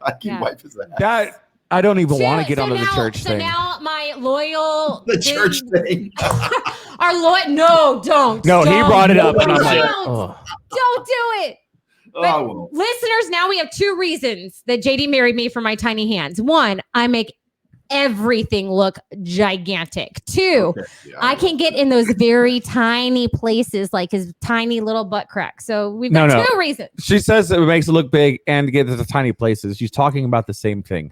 I can wipe his ass. I don't even want to get onto the church thing. So now my loyal church thing. Our loyal. No, don't. No, he brought it up, and I'm like, don't do it. But listeners, now we have 2 reasons that JD married me for my tiny hands. 1, I make everything look gigantic. 2, I can get in those very tiny places, like his tiny little butt crack. So we've got 2 reasons. She says it makes it look big and get to the tiny places. She's talking about the same thing.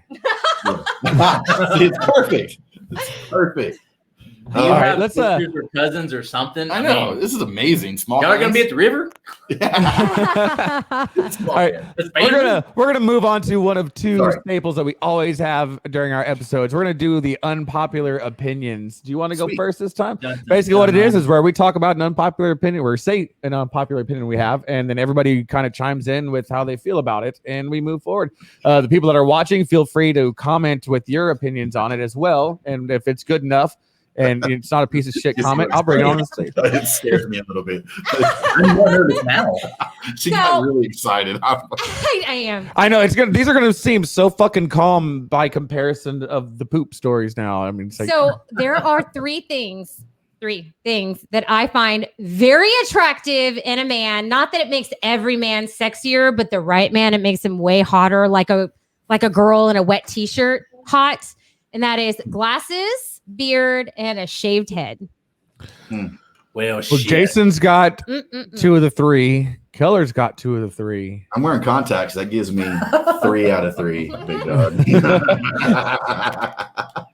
It's perfect. It's perfect. All right, let's or cousins or something. I know this is amazing. Small. Y'all are gonna be at the river. All right, we're gonna move on to one of 2 staples that we always have during our episodes. We're gonna do the unpopular opinions. Do you want to go first this time? Basically, what it is where we talk about an unpopular opinion, or say an unpopular opinion we have, and then everybody kind of chimes in with how they feel about it, and we move forward. The people that are watching, feel free to comment with your opinions on it as well, and if it's good enough. And it's not a piece of shit comment, I'll bring it on the stage. It scares me a little bit. I'm more nervous now. She got really excited. I am. I know it's gonna. These are gonna seem so fucking calm by comparison of the poop stories now. I mean, so there are 3 things that I find very attractive in a man. Not that it makes every man sexier, but the right man, it makes him way hotter, like a girl in a wet t-shirt hot. And that is glasses, beard, and a shaved head. Well, Jason's got 2 of the 3. Keller's got 2 of the 3. I'm wearing contacts. That gives me 3 out of 3. Big dog.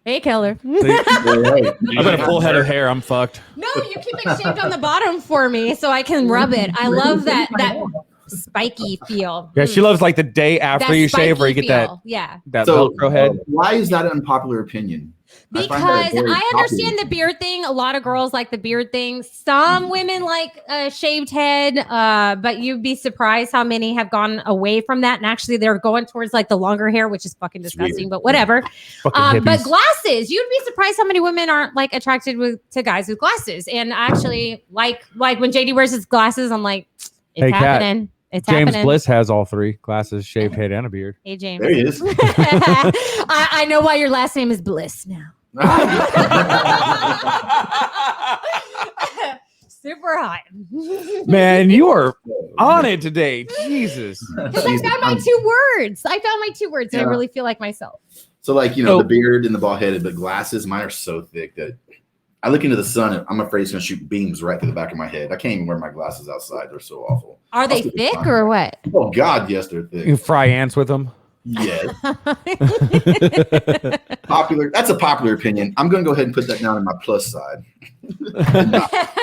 Hey, Keller. I've got a full head of hair. I'm fucked. No, you keep it shaved on the bottom for me so I can rub it. I love that spiky feel. Yeah, she loves like the day after you shave where you get that Velcro head. Why is that an unpopular opinion? Because I understand the beard thing. A lot of girls like the beard thing. Some women like a shaved head, but you'd be surprised how many have gone away from that. And actually, they're going towards like the longer hair, which is fucking disgusting, but whatever. But glasses, you'd be surprised how many women aren't like attracted to guys with glasses. And actually, like when JD wears his glasses, I'm like, it's happening. Kat. It's James happening. Bliss has all 3 glasses, shaved head, and a beard. Hey, James. There he is. I know why your last name is Bliss now. Super hot. Man, you are on it today. Jesus. Because I found my 2 words. And I really feel like myself. So like, the beard and the bald headed, but glasses, mine are so thick that I look into the sun and I'm afraid it's going to shoot beams right through the back of my head. I can't even wear my glasses outside. They're so awful. Are they thick or what? Oh, God, yes, they're thick. You fry ants with them? Yes. Popular. That's a popular opinion. I'm going to go ahead and put that down on my plus side.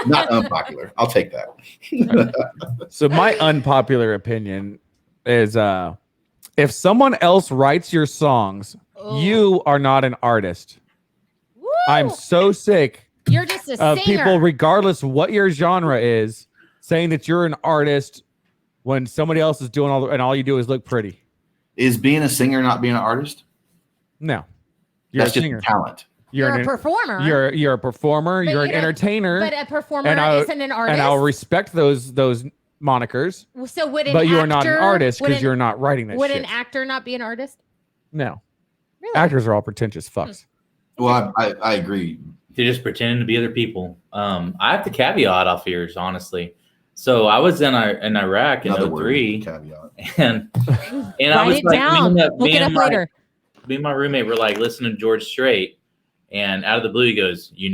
not unpopular. I'll take that. So my unpopular opinion is if someone else writes your songs, you are not an artist. Woo! I'm so sick You're just a of singer. people, regardless what your genre is, saying that you're an artist when somebody else is doing all you do is look pretty. Is being a singer not being an artist? No. You're That's a singer. Just talent. You're a performer. You're a performer. You're an entertainer. But a performer isn't an artist. And I'll respect those monikers. So would but you are not an artist because you're not writing that shit. Would an actor not be an artist? No. Really? Actors are all pretentious fucks. Well, I agree. They're just pretending to be other people. I have to caveat off here, honestly. So I was in Iraq in 2003, and I was like, me and my roommate were like listening to George Strait, and out of the blue he goes, he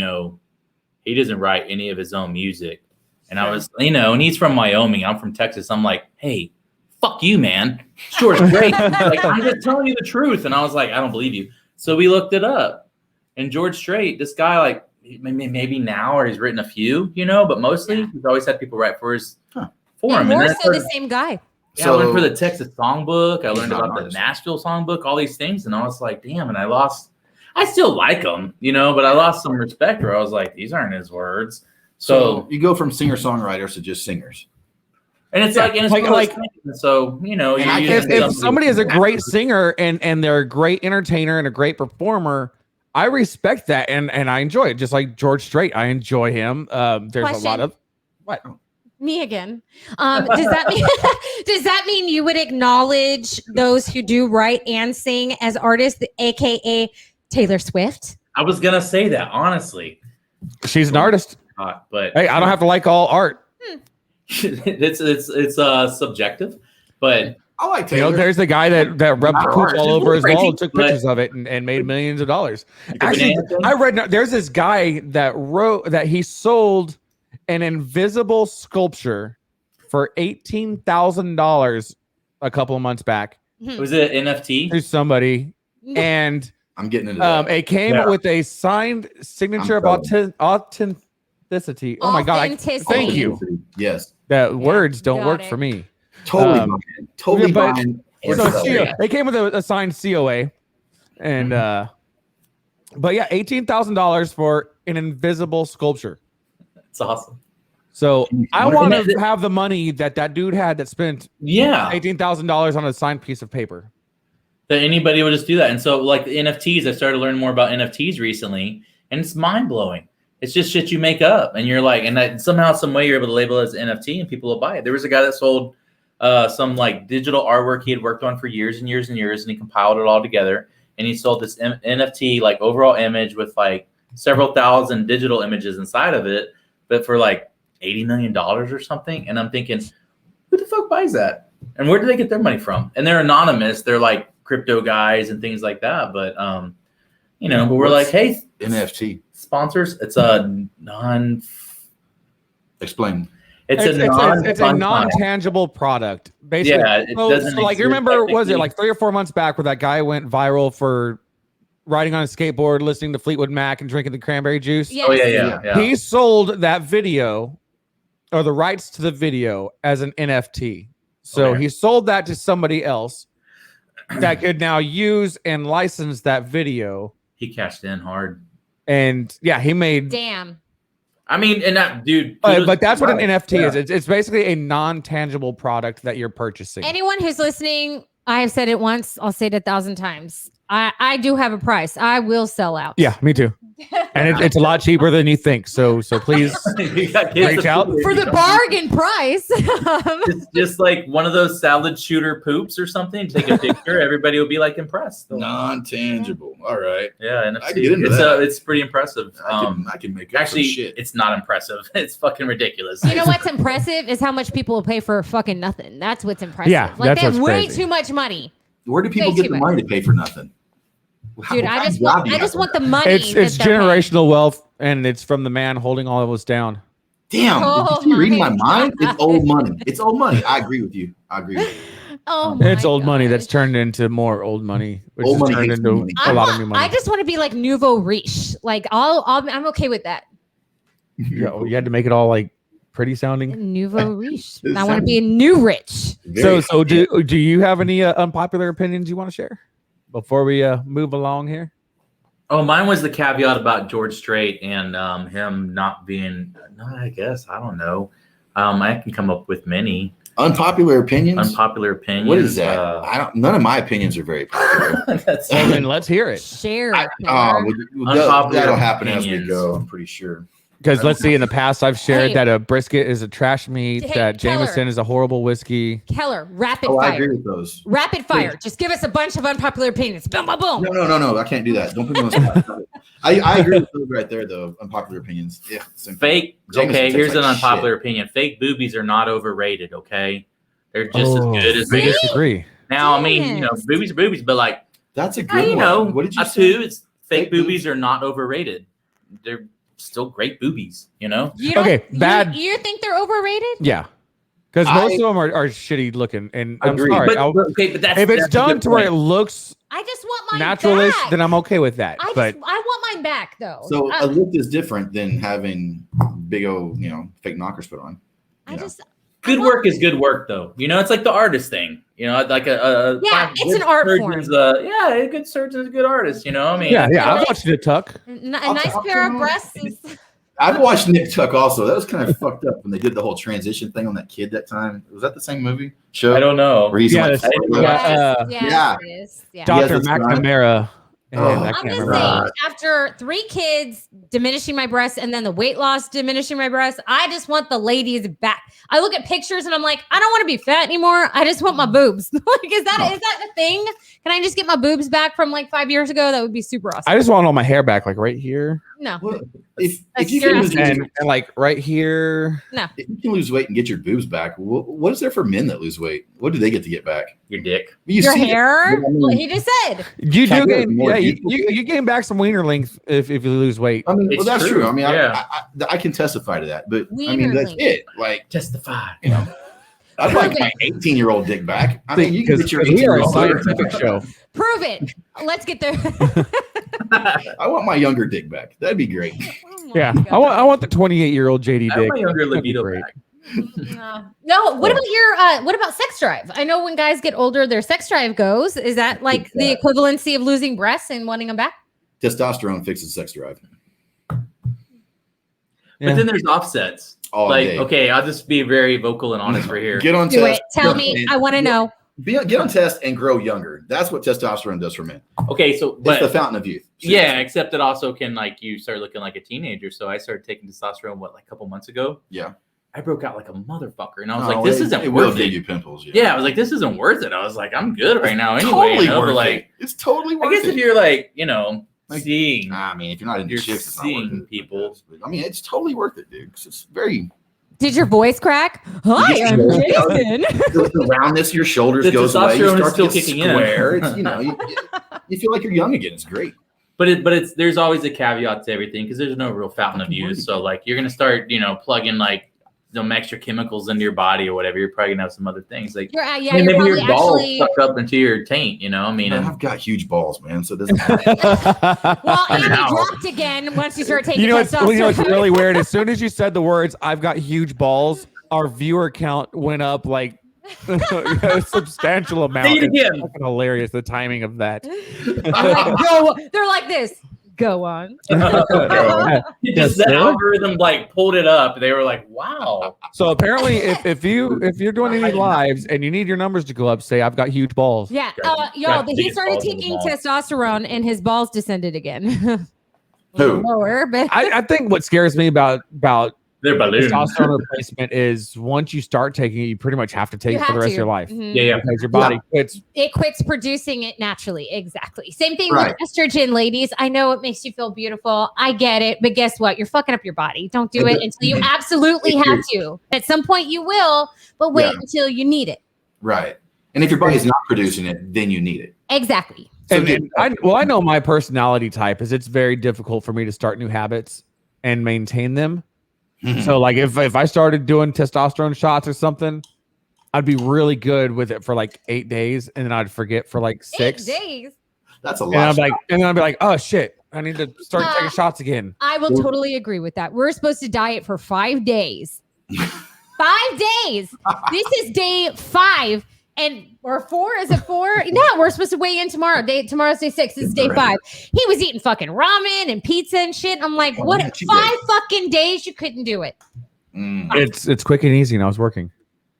doesn't write any of his own music, and I was, and he's from Wyoming, I'm from Texas. I'm like, hey, fuck you, man, it's George Strait. Like, I'm just telling you the truth, and I was like, I don't believe you. So we looked it up, and George Strait, this guy, like, maybe now, or he's written a few, but mostly he's always had people write for him. And more so the same guy. Yeah, I learned for the Texas songbook. I learned about the Nashville songbook, all these things. And I was like, damn, and I still like them, but I lost some respect where I was like, these aren't his words. So you go from singer-songwriters to just singers. And it's if somebody is a great singer and they're a great entertainer and a great performer, I respect that and I enjoy it. Just like George Strait, I enjoy him. There's a lot of what? Me again. Does that mean you would acknowledge those who do write and sing as artists, aka Taylor Swift? I was gonna say that honestly. She's an artist, but hey, I don't have to like all art. It's subjective, but I like Taylor. There's the guy that rubbed poop all over his wall and took pictures of it and made millions of dollars. Actually, I read there's this guy that wrote that he sold an invisible sculpture for $18,000 a couple of months back. Was it NFT? To somebody, and I'm getting into that. It came with a signed signature of authenticity. Oh my god! Thank you. Yes, that words don't work for me. Totally fine. They came with a signed COA, and but yeah, $18,000 for an invisible sculpture. It's awesome. So I want to have the money that dude had that spent $18,000 on a signed piece of paper. That anybody would just do that. And so like the NFTs, I started learning more about NFTs recently, and it's mind blowing. It's just shit you make up, and you're like, and that somehow, some way, you're able to label it as NFT, and people will buy it. There was a guy that sold some like digital artwork he had worked on for years and years and years, and he compiled it all together, and he sold this NFT like overall image with like several thousand digital images inside of it, but for like $80 million or something. And I'm thinking, who the fuck buys that? And where do they get their money from? And they're anonymous. They're like crypto guys and things like that. But but we're like, hey, NFT sponsors. It's a Explain. It's a non-tangible product. Basically, yeah. It doesn't. So like, you remember, was it like 3 or 4 months back where that guy went viral for riding on a skateboard, listening to Fleetwood Mac, and drinking the cranberry juice? Yes. Oh yeah. He sold that video, or the rights to the video, as an NFT. So he sold that to somebody else that could now use and license that video. He cashed in hard. And yeah, he made. Damn. I mean, and that dude. But that's what an NFT is. It's basically a non-tangible product that you're purchasing. Anyone who's listening, I have said it once, I'll say it 1,000 times. I do have a price. I will sell out. Yeah, me too. And it's a lot cheaper than you think. So please reach out for the bargain price. just like one of those salad shooter poops or something. Take a picture. Everybody will be like impressed. Non-tangible. All right. Yeah, and it's pretty impressive. I can make actually shit. It's not impressive. It's fucking ridiculous. You know what's impressive is how much people will pay for fucking nothing. That's what's impressive. Yeah, like they have way crazy. too much money. Where do people get the money to pay for nothing? Dude, I just want the money. It's generational wealth, and it's from the man holding all of us down. Damn, did you read my mind? It's old money. It's old money. I agree with you. Oh, it's old money that's turned into more old money, which old has money turned into a lot of new money. I just want to be like nouveau riche. Like I'm okay with that. You had to make it all like pretty sounding. Nouveau riche. I want to be a new rich. So do you have any unpopular opinions you want to share before we move along here? Oh, mine was the caveat about George Strait and him not being. No, I guess I don't know. I can come up with many unpopular opinions. Unpopular opinions. What is that? None of my opinions are very popular. Well, then let's hear it. Share. That'll happen as we go. I'm pretty sure. Because let's see, in the past, I've shared that a brisket is a trash meat, that Keller. Jameson is a horrible whiskey. Keller, rapid fire. I agree with those. Rapid fire. Just give us a bunch of unpopular opinions. Boom, boom, boom. No. I can't do that. Don't put me on the spot. I agree with those right there, though. Unpopular opinions. Yeah. Fake. Okay, here's an unpopular opinion. Fake boobies are not overrated, okay? They're just as good as they disagree. Now, I mean, boobies are boobies, but like, that's a good one. What did you say? It's fake boobies are not overrated. They're still great boobies, Okay, bad. You think they're overrated? Yeah, because most of them are shitty looking, and I'm agree. sorry. But if it's done to where it looks, I just want mine naturalist, back. then I'm okay with that. I want mine back though. So a lift is different than having big old, fake knockers put on. Good work is good work, though. You know, it's like the artist thing. You know, like it's an art form. A good surgeon's a good artist. You know, I mean, yeah. I've watched Nick Tuck. A nice pair of breasts is. I've watched Nick Tuck also. That was kind of fucked up when they did the whole transition thing on that kid that time. Was that the same movie? Show? I don't know. Where he's Yeah, like, Yeah. Dr. Yes, that's right. McNamara. And I I'm can't just remember. saying, after 3 kids diminishing my breasts and then the weight loss diminishing my breasts, I just want the ladies back. I look at pictures and I'm like, I don't want to be fat anymore. I just want my boobs. Like, is that the thing? Can I just get my boobs back from like 5 years ago? That would be super awesome. I just want all my hair back, like right here. No. Well, if That's you can lose And like right here. No. if you can lose weight and get your boobs back, what is there for men that lose weight? What do they get to get back? Your dick. You Your see it. hair? I mean, Well, he just said. You do Can't get gain, more yeah, beautiful. you gain back some wiener length if you lose weight. I mean, It's well, that's true. true. I mean, Yeah. I can testify to that, but I Wiener mean, that's length. it. Like, Testify. you know, I'd like my 18-year-old dick back. I mean, you can Because get your we are a 18-year-old. scientific show. Prove it. Let's get there. I want my younger dick back. That'd be great. Oh my Yeah, God. I want the 28-year-old JD I have dick. my younger That'd be libido great. back. No. What about your? What about sex drive? I know when guys get older, their sex drive goes. Is that like the equivalency of losing breasts and wanting them back? Testosterone fixes sex drive. Yeah. But then there's offsets. All Like, day. okay, I'll just be very vocal and honest right here. Get on Do test. it. Tell me. I want to know. Get on test and grow younger. That's what testosterone does for men. Okay, so It's the but fountain of youth. yeah, except it also can like you start looking like a teenager. So I started taking testosterone like a couple months ago. Yeah. I broke out like a motherfucker, and I was No, like, "This it isn't will worth give it." you pimples. Yeah, I was like, "This isn't worth it." I was like, "I'm good right now anyway." Totally You know? worth But like, it. It's totally worth I guess it. if you're like, Like, seeing, I mean, if you're not into You're chicks, it's not worth seeing it. people. I mean, it's totally worth it, dude. 'Cause it's very Did your voice crack? Hi, Yes, I'm you Jason. the roundness of your shoulders The goes away. You testosterone is start still to get kicking in. square. It's, you know, you feel like you're young again. It's great. but it's there's always a caveat to everything because there's no real fountain of youth. So like, you're gonna start, plugging like some extra chemicals into your body or whatever. You're probably gonna have some other things like. You're, yeah, Maybe you're probably your balls actually. suck up into your taint, I mean, Man, and I've got huge balls, man. So it doesn't matter. Well, and Ow. he dropped again once you start taking You know what's testosterone. really weird? As soon as you said the words, "I've got huge balls," our viewer count went up like a substantial amount. Say it It's again. fucking hilarious, the timing of that. They're like this. Go on. Yes, the sir. algorithm like pulled it up. They were like, "Wow." So apparently, if you're doing any lives and you need your numbers to go up, say, "I've got huge balls." Yeah. Got Y'all, the he biggest started balls of them taking all. testosterone and his balls descended again. Who? Lower, but I think what scares me about They're balloons. testosterone replacement is once you start taking it, you pretty much have to take you it for have the rest to. of your life. Mhm. Yeah. Because your body quits. It quits producing it naturally. Exactly. Same thing Right. with estrogen, ladies. I know it makes you feel beautiful. I get it. But guess what? You're fucking up your body. Don't do it until you absolutely have to. At some point you will, but wait Yeah. until you need it. Right. And if your body's not producing it, then you need it. Exactly. So And I know my personality type is it's very difficult for me to start new habits and maintain them. So like if I started doing testosterone shots or something, I'd be really good with it for like 8 days and then I'd forget for like 6. 8 days. That's a And lot. then I'd be like, oh shit, I need to start taking shots again. I will totally agree with that. We're supposed to diet for 5 days. 5 days. This is day 5. Or 4? Is it 4? No, we're supposed to weigh in tomorrow. Tomorrow's day 6. This is day 5. He was eating fucking ramen and pizza and shit. I'm like, Oh, what? yeah, she 5 did. fucking days? You couldn't do it. Mm. It's quick and easy and I was working.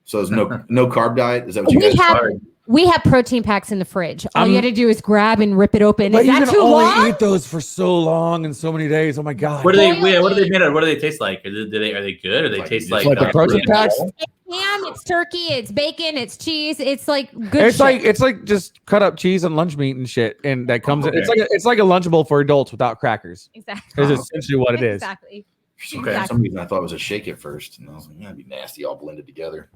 So there's no carb diet. Is that what you We guys? have we have protein packs in the fridge. All you I'm- got to do is grab and rip it open. But Is you that can too only long? eat those for so long and so many days. Oh my god. What are they? Boil What are they it. made of? What do they taste like? Are they good? Or they Like- taste like like the protein packs? Ham, it's turkey, it's bacon, it's cheese. It's like good. It's shit. like just cut up cheese and lunch meat and shit, and that comes. Okay. It's like a Lunchable for adults without crackers. exactly. Is essentially what it is. Exactly. Okay. For some reason I thought it was a shake at first, and I was like, yeah, that'd be nasty, all blended together.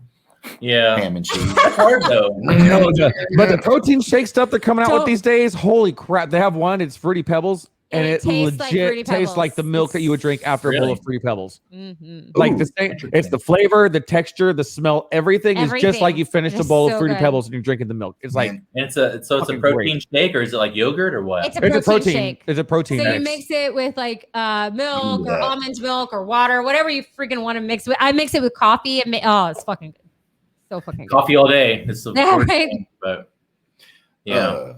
Yeah. Ham and cheese. That's hard though. No, but the protein shake stuff they're coming out with Don't- these days, holy crap! They have one. It's Fruity Pebbles. and it tastes like Fruity legit tastes like the Pebbles. milk that you would drink after a bowl Really? of Fruity Pebbles. Mhm. Like the same, it's the flavor, the texture, the smell, everything is just like you finished a It's bowl of so Fruity good. Pebbles and you're drinking the milk. It's like Man, And it's a Fucking protein shake, or is it like yogurt or what? It's a it's a protein. shake. It's a protein. So you mix. mix it with like milk or Yeah. almond milk or water, whatever you freaking want to mix with. I mix it with coffee and it's fucking good. So fucking good. Coffee all day. It's the Yeah, worst right. thing, but yeah.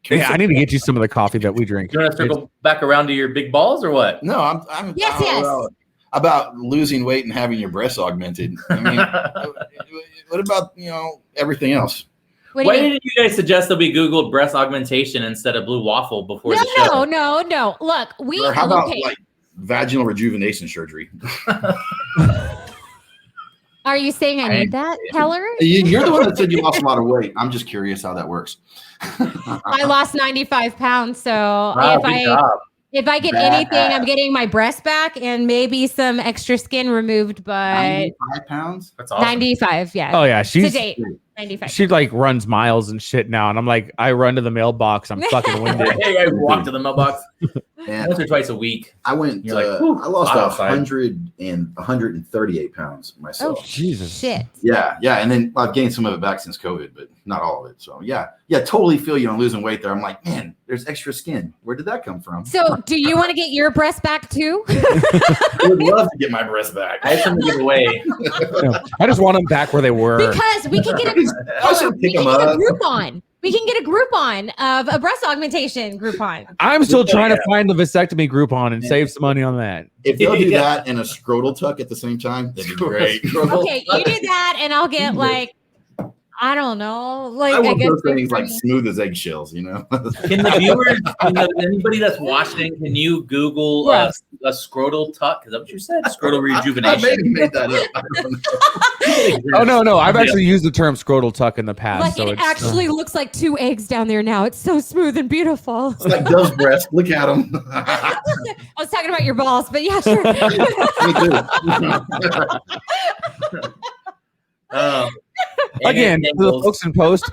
Yeah, I need to get you some of the coffee that we drink. You want to circle back around to your big balls or what? No, I'm Yes, yes. about losing weight and having your breasts augmented. I mean, what about everything else? What do Why you mean? didn't you guys suggest that we Googled breast augmentation instead of blue waffle before the show? No. Look, Or how about like vaginal rejuvenation surgery? Are you saying I need that, Keller? You're the one that said you lost a lot of weight. I'm just curious how that works. I lost 95 pounds, so Wow, good job. if I get Bad. anything, I'm getting my breast back and maybe some extra skin removed, but 95 pounds. That's awesome. 95, yeah. Oh yeah, to she's date, 95. she like runs miles and shit now, and I'm like, I run to the mailbox. I'm fucking winded. Hey, I walk to the mailbox And once or twice a week. I went. You're like, whew, I lost hot outside. 138 pounds myself. Oh, Jesus. Shit. Yeah, and then I've gained some of it back since COVID, but not all of it. So yeah, totally feel you on losing weight there. I'm like, man, there's extra skin. Where did that come from? So, do you want to get your breast back too? I would love to get my breast back. I have something to give away. I just want them back where they were. Because we can get I should pick them a up. Groupon. We can get a Groupon of a breast augmentation Groupon. I'm still trying to find the vasectomy Groupon and save some money on that. If they'll do that and a scrotal tuck at the same time, that'd be great. Okay, you do that, and I'll get like, I don't know, like I want guess those things maybe- like smooth as eggshells, you know. Can the viewers, anybody that's watching, can you Google a scrotal tuck? Is that what you said? Scrotal I rejuvenation. maybe made that up. I don't know. Oh no, I've actually used the term scrotal tuck in the past. Like so it it's actually looks like 2 eggs down there now. It's so smooth and beautiful. It's like Dove's breast. Look at them. I was talking about your balls, but yeah, sure. Me too. again to the folks in post.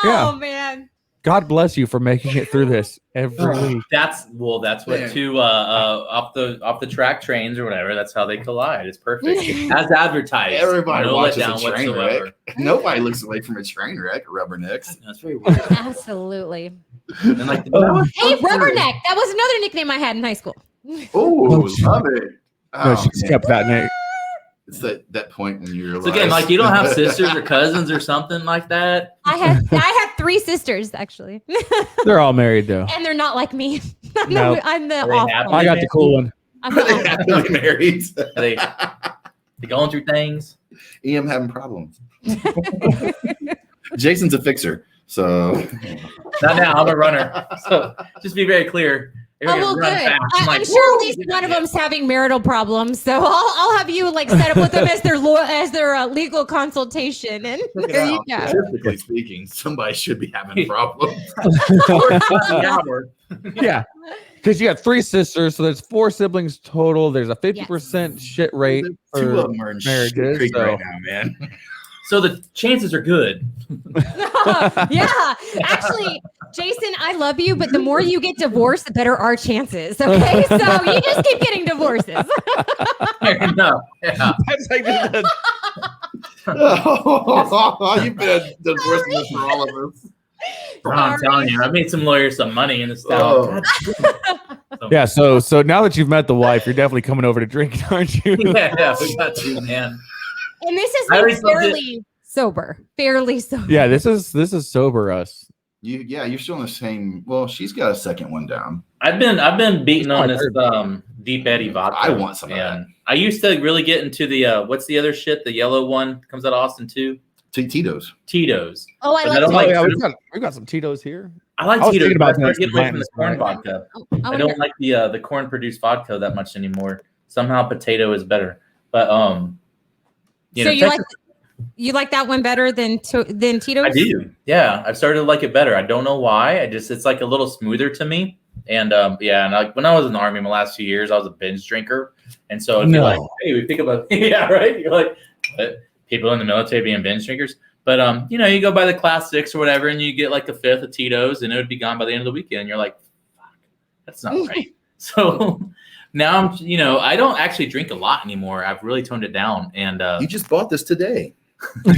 Yeah. Oh man. God bless you for making it through this every week. That's what Yeah. two off the track trains or whatever. That's how they collide. It's perfect as advertised. Everybody no watches a letdown train whatsoever. wreck. Nobody looks away from a train wreck. Rubbernecks. That's very weird. Absolutely. And like, Hey, Rubberneck. That was another nickname I had in high school. Oh, love it. No, she just kept that name. It's that point when you realize. so again, like you don't have sisters or cousins or something like that. I had 3 sisters actually, They're all married though. and they're not like me. No. I'm the Are they awful happy? one. I got the cool one. I'm Are the they awful. happily married? They going through things. EM having problems. Jason's a fixer, so Not now. I'm a runner. So just be very clear. If Oh you're well, gonna good. run fast, I'm I'm like, sure at "Woo!" least one of them's having marital problems, so I'll have you like set up with them as their legal consultation, and check it there you out. go. Statistically speaking, somebody should be having problems. Yeah. Because you got 3 sisters, so there's 4 siblings total. There's a 50% shit rate Two for of them are in shit marriages. creek So. right now, man. So the chances are good. Yeah, actually, Jason, I love you, but the more you get divorced, the better our chances. Okay, so you just keep getting divorces. No. Yeah. That's like the, You've been divorced for all of us. I'm telling you, I made some lawyers some money in this town. Oh. yeah. So now that you've met the wife, you're definitely coming over to drink, aren't you? Yeah, we got you, man. And this is I like always loved fairly sober. Yeah. This is sober us. You're still in the same. Well, she's got a second one down. I've been beating on this Deep Eddy vodka. I want some of and I used to really get into the what's the other shit? The yellow one comes out of Austin too. Tito's. Tito's. Oh, I But I like don't to. like- yeah, we've got some Tito's here. I like I was Tito's. thinking But I about started doing getting away from the some corn Blanton's vodka. I I wanna- don't like the corn produced vodka that much anymore. Somehow potato is better. But so you like that one better than Tito's? I do. Yeah, I've started to like it better. I don't know why. It's like a little smoother to me. And and like when I was in the army, my last few years, I was a binge drinker, and so it'd be like, hey, we pick up a yeah, right. You're like people in the military being binge drinkers, but you go buy the class 6 or whatever, and you get like the 5th of Tito's, and it would be gone by the end of the weekend. And you're like, fuck, That's not right. So now I'm, I don't actually drink a lot anymore. I've really toned it down. And You just bought this today. He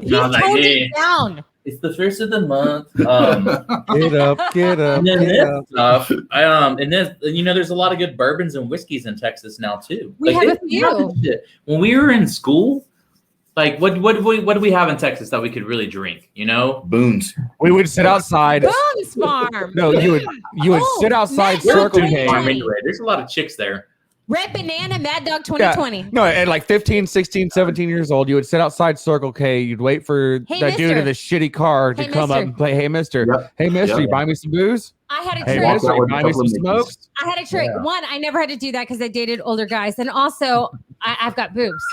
toned it down. It's the first of the month. Get up. And then this stuff, and this, there's a lot of good bourbons and whiskeys in Texas now too. We have a few. When we were in school, like what do we have in Texas that we could really drink? Boons. We would sit outside. Boone's Farm. No, you would sit outside Circle K. There's a lot of chicks there. Red Banana, Mad Dog 2020. Yeah. No, at like 15, 16, 17 years old, you would sit outside Circle K. You'd wait for that dude in the shitty car to come up and play, "Hey, mister. Yep. Hey, mister, you buy me some booze? I had a Hey, trick. mister, you buy me some smokes?" I had a trick. Yeah. One, I never had to do that because I dated older guys. And also, I've got boobs.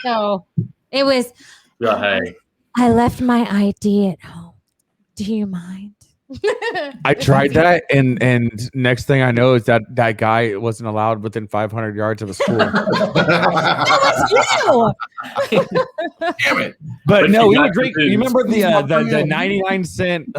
So it was, Yeah, hey. I left my ID at home. Do you mind? I tried that, and next thing I know is that guy wasn't allowed within 500 yards of a school. That was you. Damn it. But no, you we got would drink. the You booze. remember the 99-cent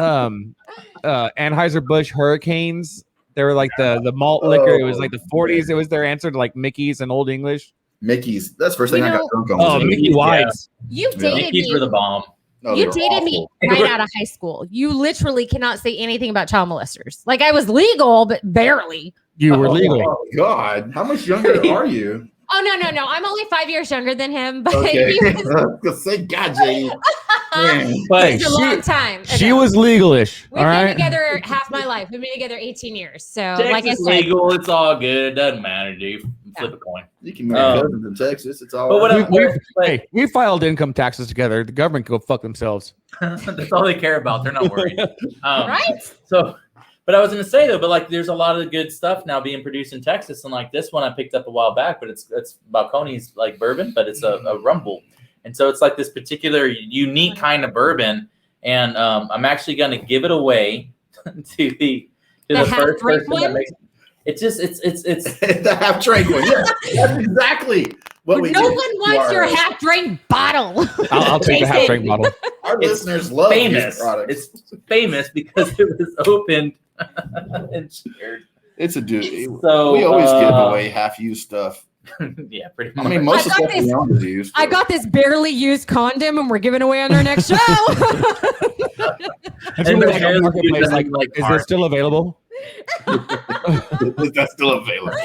Anheuser-Busch Hurricanes? They were like the malt liquor. It was like the 40s. It was their answer to like Mickey's in Old English. Mickey's. That's the first thing I got drunk on. Oh, was Mickey Whites. You dated Mickey's were me. the bomb. Oh, they You were dated me awful. right out of high school. You literally cannot say anything about child molesters. Like I was legal, but barely. You were legal. Oh God, how much younger are you? Oh no. I'm only 5 years younger than him, but Okay. he was, Say God, Jay. But it's a long time. she ago. was legal-ish. We've All been right. together half my life. We've been together 18 years. So, Texas like I said, legal. It's all good. It doesn't matter, dude. Flip a coin. You can marry cousins in Texas. It's all But what right. Hey, we filed income taxes together. The government can go fuck themselves. That's all they care about. They're not worried. right? So, but I was going to say though, but like, there's a lot of good stuff now being produced in Texas, and like this one I picked up a while back, but it's Balcones like bourbon, but it's a rumble, and so it's like this particular unique kind of bourbon, and I'm actually going to give it away to the first person that makes. It's just it's the half drink one. Yeah, that's exactly what we No do. one wants your half drink bottle. I'll take the half drink bottle. Our It's listeners love these famous. products. It's famous because it was opened and shared. It's a dude. So, we always give away half-used stuff. Yeah, pretty much. I mean, most of the I got stuff we own is used. I got this barely used condom, and we're giving away on our next show. That's And really the like a marketplace. hair's Like, is this still available? Is that still available?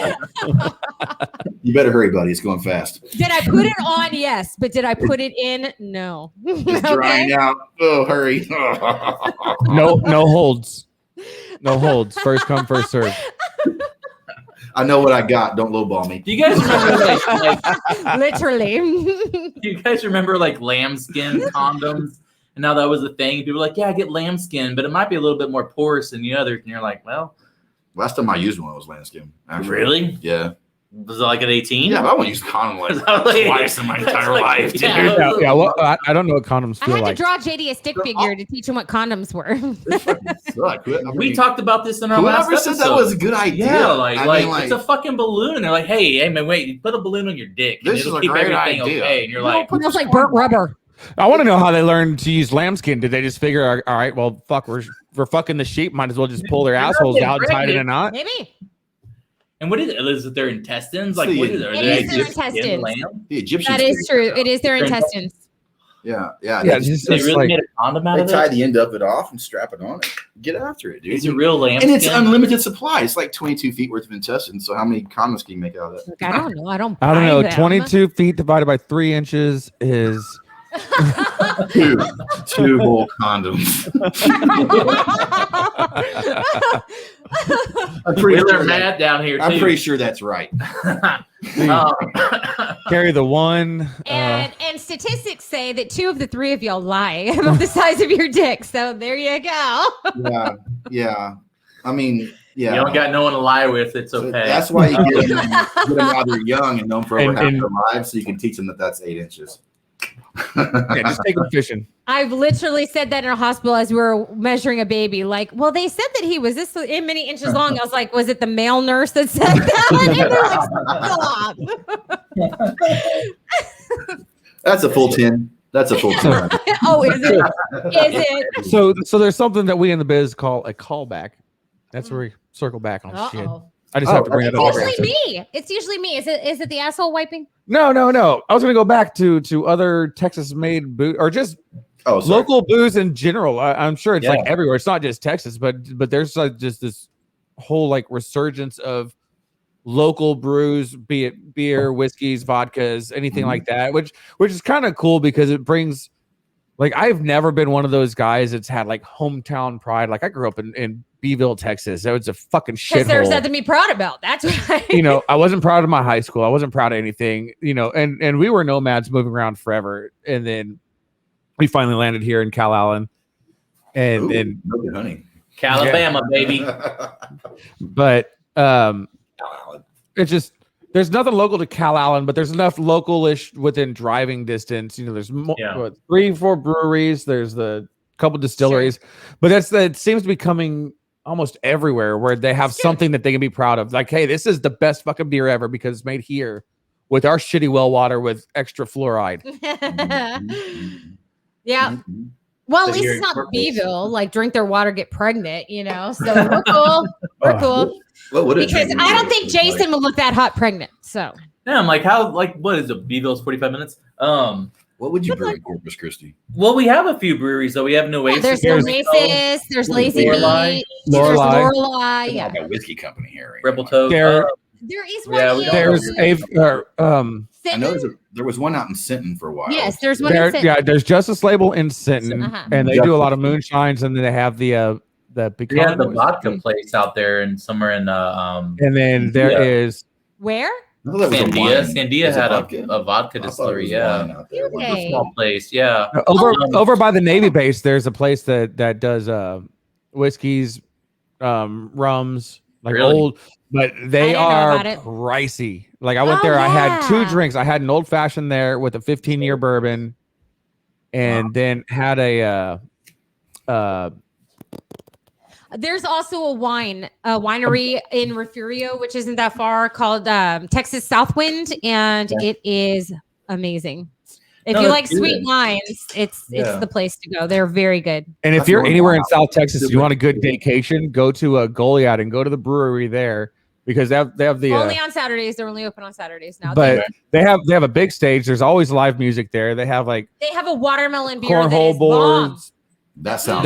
You better hurry, buddy. It's going fast. Did I put it on? Yes, but did I put it in? No. It's drying out. Oh, hurry. No holds. No holds. First come, first serve. I know what I got. Don't lowball me. Do you guys remember like Literally. do you guys remember like lambskin condoms? And now that was a thing. People were like, yeah, I get lambskin, but it might be a little bit more porous than the others. And you're like, well, Last time I used one was lambskin. Actually. really? Yeah. Was it like at 18? Yeah, but I won't use condom like Like- twice in my entire like- life, dude. yeah. Yeah, well, I don't know what condoms I feel had like. to draw JD a stick figure to teach him what condoms were. This fucking suck. I We mean, talked about this in our last whoever episode. said that was a good idea. Yeah, like I mean, it's a fucking balloon. And they're like, hey man, wait, you put a balloon on your dick. And This is it'll a keep great everything idea. okay. And you're You like, don't Smells like burnt rubber. I want to know how they learned to use lambskin. Did they just figure, all right, well, fuck, we're fucking the sheep. Might as well just pull their You're not assholes getting out and tie it in a pregnant. knot? Maybe. and what is it? Is it their intestines? Like, See, what is it? Are it they is their just skin intestines. lamb? The Egyptians. That is true. It is their intestines. Yeah. Yeah, They, it's just They it's really like, made a condom out they of tie it? the end of it off and strap it on it. Get after it, dude. Is it real lamb And it's skin? unlimited supply. It's like 22 feet worth of intestines. So how many condoms can you make out of that? Like, I don't know. I don't I don't buy know, them. 22 feet divided by 3 inches is... Two whole condoms. I'm pretty They're sure mad down here too. I'm pretty sure that's right. Carry the one. And statistics say that 2 of the 3 of y'all lie about the size of your dick. So there you go. Yeah. I mean, yeah. You don't got no one to lie with. It's So okay. that's why you get them while they're young and know them for over And- half and- their lives, so you can teach them that that's 8 inches. Yeah, just take them fishing. I've literally said that in a hospital as we were measuring a baby. Like, well, they said that he was this many inches long. I was like, was it the male nurse that said that? And they're like, stop. That's a full 10. That's a full 10. Oh, is it? Is it? So there's something that we in the biz call a callback. That's where we circle back on shit. Uh-oh. I just have to bring it up. It's usually me. Is it the asshole wiping? No. I was gonna go back to other Texas-made booze or just local booze in general. I'm sure it's like everywhere. It's not just Texas, but there's like just this whole like resurgence of local brews, be it beer, whiskeys, vodkas, anything like that, which is kind of cool because it brings. Like, I've never been one of those guys that's had like hometown pride. Like, I grew up in Beeville, Texas. That was a fucking shithole. Because there's nothing to be proud about. That's right. I wasn't proud of my high school. I wasn't proud of anything. And we were nomads moving around forever. And then we finally landed here in Calallen. And honey, Calabama, baby. But it's just. There's nothing local to Calallen, but there's enough local-ish within driving distance. There's 3-4 breweries. There's the couple distilleries, but that seems to be coming almost everywhere where they have something that they can be proud of. Like, hey, this is the best fucking beer ever because it's made here with our shitty well water with extra fluoride. Yeah. Well, at least it's not Beeville. Like, drink their water, get pregnant. So we're cool. We're cool. Because I don't think Jason would look that hot pregnant. So yeah, I'm like, what is it? Beeville's 45 minutes. What would you brew in Corpus Christi? Well, we have a few breweries though. We have Noasis. There's Oasis. There's Lazy Beach. There's Lorelei. Yeah. A whiskey company here. Rebel Toad. There is one. There's I know there was one out in Sinton for a while. Yes, there's one in Sinton. Yeah, there's Justice Label in Sinton, and they do a lot of moonshines, and then they have the we have the vodka place out there and somewhere in and then there is where? Sandia had a vodka distillery. Yeah, a small place. Yeah, over by the Navy base, there's a place that does whiskeys, rums, like old, but they are pricey. Like, I went there, I had 2 drinks. I had an old fashioned there with a 15-year bourbon, and then had a there's also a winery in Refugio, which isn't that far, called Texas Southwind, and it is amazing. If you like sweet wines, it's the place to go. They're very good. And if you're anywhere in South Texas, you want a good vacation, go to Goliad and go to the brewery there because they have the only on Saturdays. They're only open on Saturdays now. But they have a big stage. There's always live music there. They have a watermelon beer, cornhole boards. That sounds.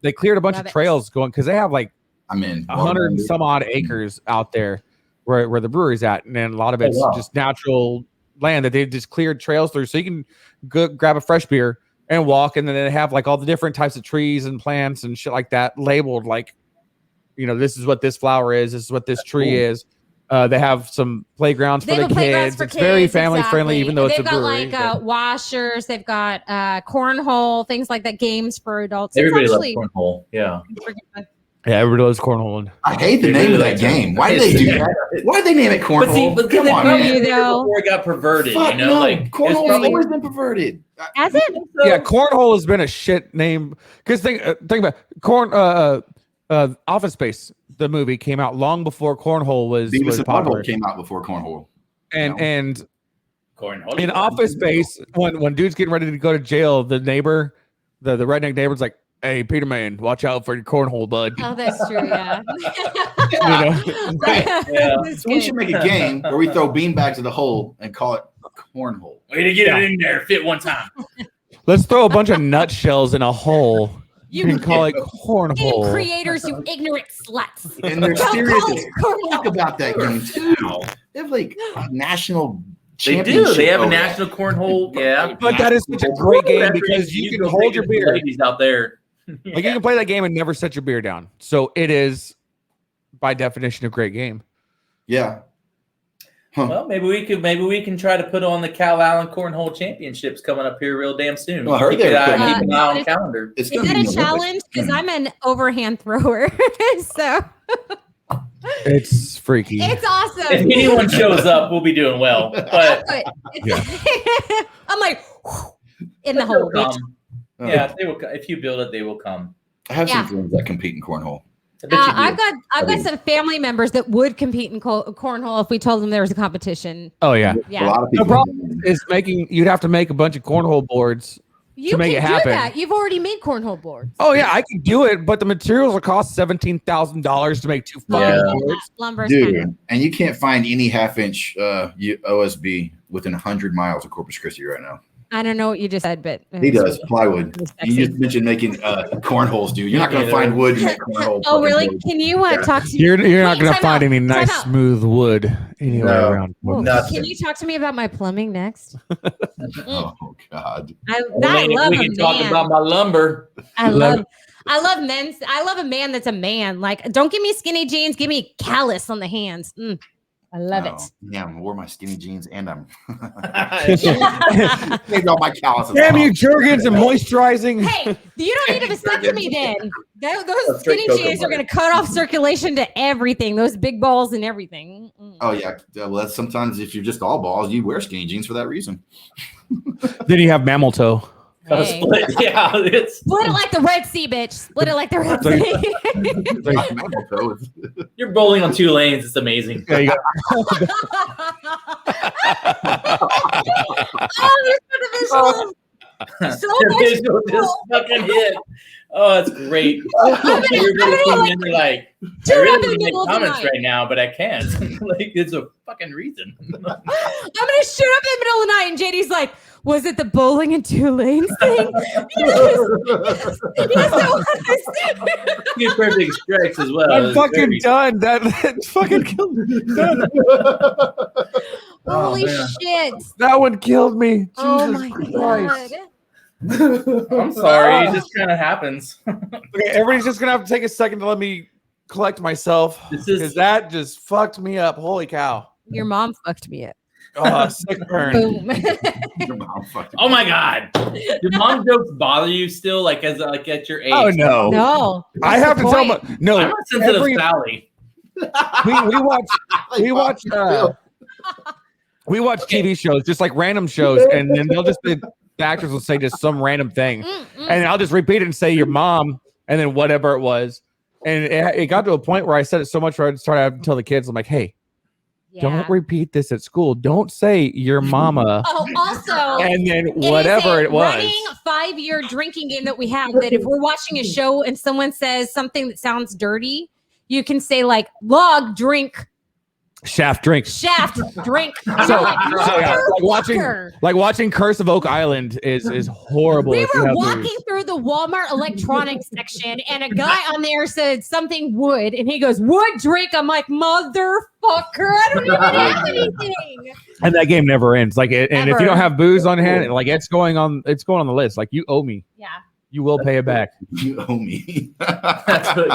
They cleared a bunch of trails going because they have 100 and some odd acres out there where the brewery's at, and then a lot of it's just natural land that they just cleared trails through, so you can go grab a fresh beer and walk, and then they have all the different types of trees and plants and shit like that labeled this is what this flower is, this is what this tree is. They have some playgrounds for the kids. It's very family friendly, even though it's a brewery. They've got washers. They've got cornhole, things like that. Games for adults. Everybody loves cornhole. Yeah. Yeah, everybody loves cornhole. I hate the name of that game. Why did they do that? Why did they name it cornhole? But come on, man. Before it got perverted, cornhole has always been perverted. Has it? Yeah, cornhole has been a shit name. Because think about Office Space. The movie came out long before cornhole was popular. Came out before cornhole. And cornhole in Office Space, when dude's getting ready to go to jail, the neighbor, the redneck neighbor's like, "Hey, Peter Man, watch out for your cornhole, bud." Oh, that's true. Yeah. So we should make a game where we throw beanbags in the hole and call it cornhole. Way to get it in there, fit one time. Let's throw a bunch of nutshells in a hole. You can call it cornhole. Game creators, you ignorant sluts. And they're serious as fuck about that game too. They have a national championship. They do. They have a national cornhole. Yeah, but that is such a great game because you can hold your beer. Ladies out there, you can play that game and never set your beer down. So it is, by definition, a great game. Yeah. Huh. Well, maybe we can try to put on the Calallen Cornhole Championships coming up here real damn soon. Well, I heard keep an eye on the calendar. Is that a challenge? Because I'm an overhand thrower, so it's freaky. It's awesome. If anyone shows up, we'll be doing well. But I'm like in the hole. Yeah, they will. If you build it, they will come. I have some friends that compete in cornhole. I've got some family members that would compete in cornhole if we told them there was a competition. Oh yeah. A lot of people. The problem is you'd have to make a bunch of cornhole boards You make can it do happen. that. You've already made cornhole boards. Oh yeah, I can do it, but the materials will cost $17,000 to make 2 fucking boards. Lumber's Dude, kind of- and you can't find any half-inch OSB within 100 miles of Corpus Christi right now. I don't know what you just said, but He does plywood. You just mentioned making cornholes, dude. You're not going to find wood to make cornhole. Oh, really? boards. Can you talk to me? You're not Wait, going to time find out. any nice Time out. smooth wood anywhere No. around. Whoa, Nothing. can you talk to me about my plumbing next? Oh God. I We love can a talk man. about my lumber. I love men. I love a man that's a man. Like, don't give me skinny jeans. Give me callus on the hands. I love it. Yeah, I wore my skinny jeans and I'm Yeah. saved all my calluses. Damn you, off. Jergens and moisturizing. Hey, you don't need a vasectomy then. Those Straight skinny cocoa jeans are butter. going to cut off circulation to everything. Those big balls and everything. Oh yeah. Well, that's sometimes if you're just all balls, you wear skinny jeans for that reason. Then you have mammal toe. Hey. Split. Yeah, it's Split it like the Red Sea, bitch. Split it like the Red Sea. you're bowling on 2 lanes. It's amazing. There you go. Oh, you're so visual. So The much visual just fucking hit. Oh, that's great. Everybody came in there like, I Turn up in really the want to make middle of the comments night. right now, but I can't. Like, it's a fucking reason. I'm gonna shoot up in the middle of the night, and JD's like, "Was it the bowling in 2 lanes thing?" Yes, it was. Get perfect strikes as well. I'm It's fucking very- done. That fucking killed me. Done. Holy man. shit! That one killed me. Oh Jesus my Christ. god! I'm sorry. It just kind of happens. Okay, everybody's just gonna have to take a second to let me collect myself This is- because that just fucked me up. Holy cow! Your mom fucked me up. Oh, sick burn. Boom. Your mom fucked Oh my god. Do mom jokes bother you still? Like at your age? Oh no! No, I What's have the to tell point? my no. I'm a sensitive every- Sally. We watch TV shows, just like random shows, and then the actors will say just some random thing, and I'll just repeat it and say your mom, and then whatever it was, and it got to a point where I said it so much where I started having to tell the kids, I'm like, hey, don't repeat this at school. Don't say your mama, Oh, also, and then it is whatever a it was. running 5-year drinking game that we have. That if we're watching a show and someone says something that sounds dirty, you can say like log drink. Shaft drink. Shaft drink. So yeah, Motherfucker. like watching Curse of Oak Island is horrible. We if you were have walking booze. through the Walmart electronics section, and a guy on there said something wood, and he goes, "Wood drink." I'm like, motherfucker, I don't even have anything. And that game never ends. Like, and if you Ever. don't have booze on hand, like it's going on the list. Like you owe me. Yeah. You will pay it back. You owe me. That's what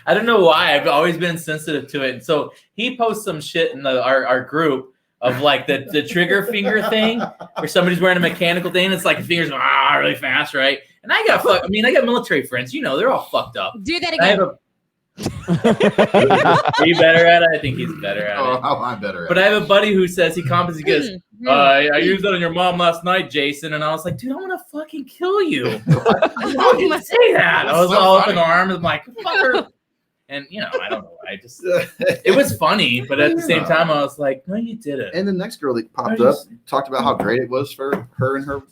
I don't know why. I've always been sensitive to it. And so he posts some shit in our group of like the trigger finger thing where somebody's wearing a mechanical thing. It's like the fingers go really fast, right? And I got military friends. You know, they're all fucked up. Do that I have again. Are you better at it? I think he's better at it. Oh, I'm better at But I have a buddy who says he comments. He goes, I used that on your mom last night, Jason. And I was like, dude, I want to fucking kill you. How can you say that? I was That's so all up funny. in arms. I'm like, fucker. And, you know, I don't know. It was funny. But at the same time, I was like, no, you didn't. And the next girl that popped up talked about how great it was for her and her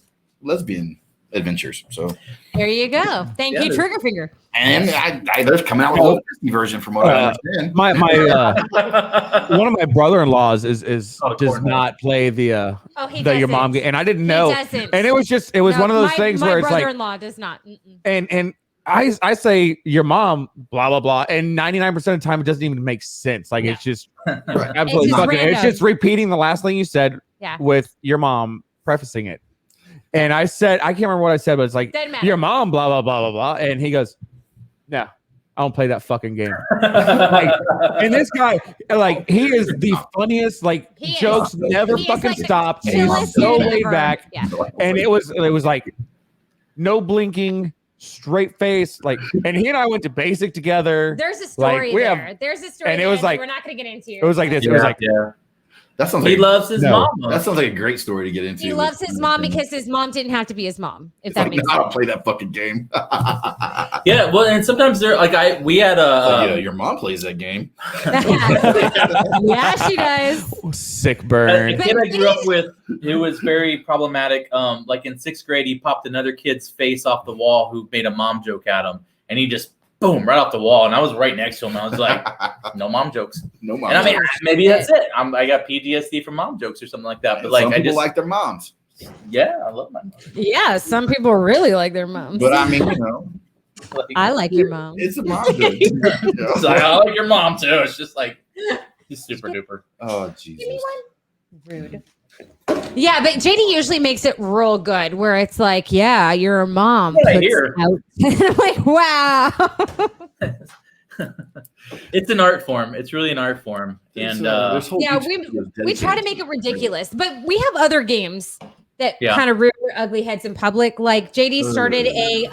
lesbian adventures. So, There you go. Thank Yeah, you, there's- Trigger Finger. and they're coming out with a whole Disney version from what I understand. My one of my brother-in-laws is Oh, does cornhole. not play the He your doesn't. mom game, and I didn't He know. doesn't. And it was one of those things where it's my like, brother-in-law does not. and I say your mom, blah blah blah, and 99% of the time it doesn't even make sense. Like it's just Right. absolutely just fucking. It's random. just repeating the last thing you said Yeah. with your mom, prefacing it. And I said, I can't remember what I said, but it's like Doesn't matter. your mom, blah blah blah blah blah, and he goes, "No, I don't play that fucking game." And this guy, like, he is the funniest. Like, He is. jokes never He is fucking like the stop. He's chillest so dude laid ever. back, Yeah. and it was like no blinking, straight face. Like, and he and I went to basic together. There's a story we there. have- There's a story and it there was that like- we're not going to get into. It was like this. It was like, yeah. That sounds He like loves his mama. that sounds like a great story to get into. He loves his mom because his mom didn't have to be his mom. If that makes I sense. don't play that fucking game. Yeah, well, and sometimes they're like we had yeah, your mom plays that game. Yeah, she does. Sick burn. a kid I grew up with who was very problematic. Like in 6th grade, he popped another kid's face off the wall who made a mom joke at him, and he just boom right off the wall. And I was right next to him. I was like, "No mom jokes." No mom. And I mean, jokes. maybe that's it. I got PTSD from mom jokes or something like that. But like, some I people just like their moms. yeah, I love my mom. Yeah, some people really like their moms. But I mean, Like, I like your mom. it's a mom joke. it's like, I like your mom too. It's just like he's super duper. Oh Jesus. Rude. Yeah, but JD usually makes it real good, where it's like, "Yeah, your mom." What I puts hear. out- I'm like, wow. It's an art form. It's really an art form. And There's whole Yeah, YouTube videos we try to dedicated make it ridiculous, but we have other games that Yeah. kind of rear their ugly heads in public. Like JD started a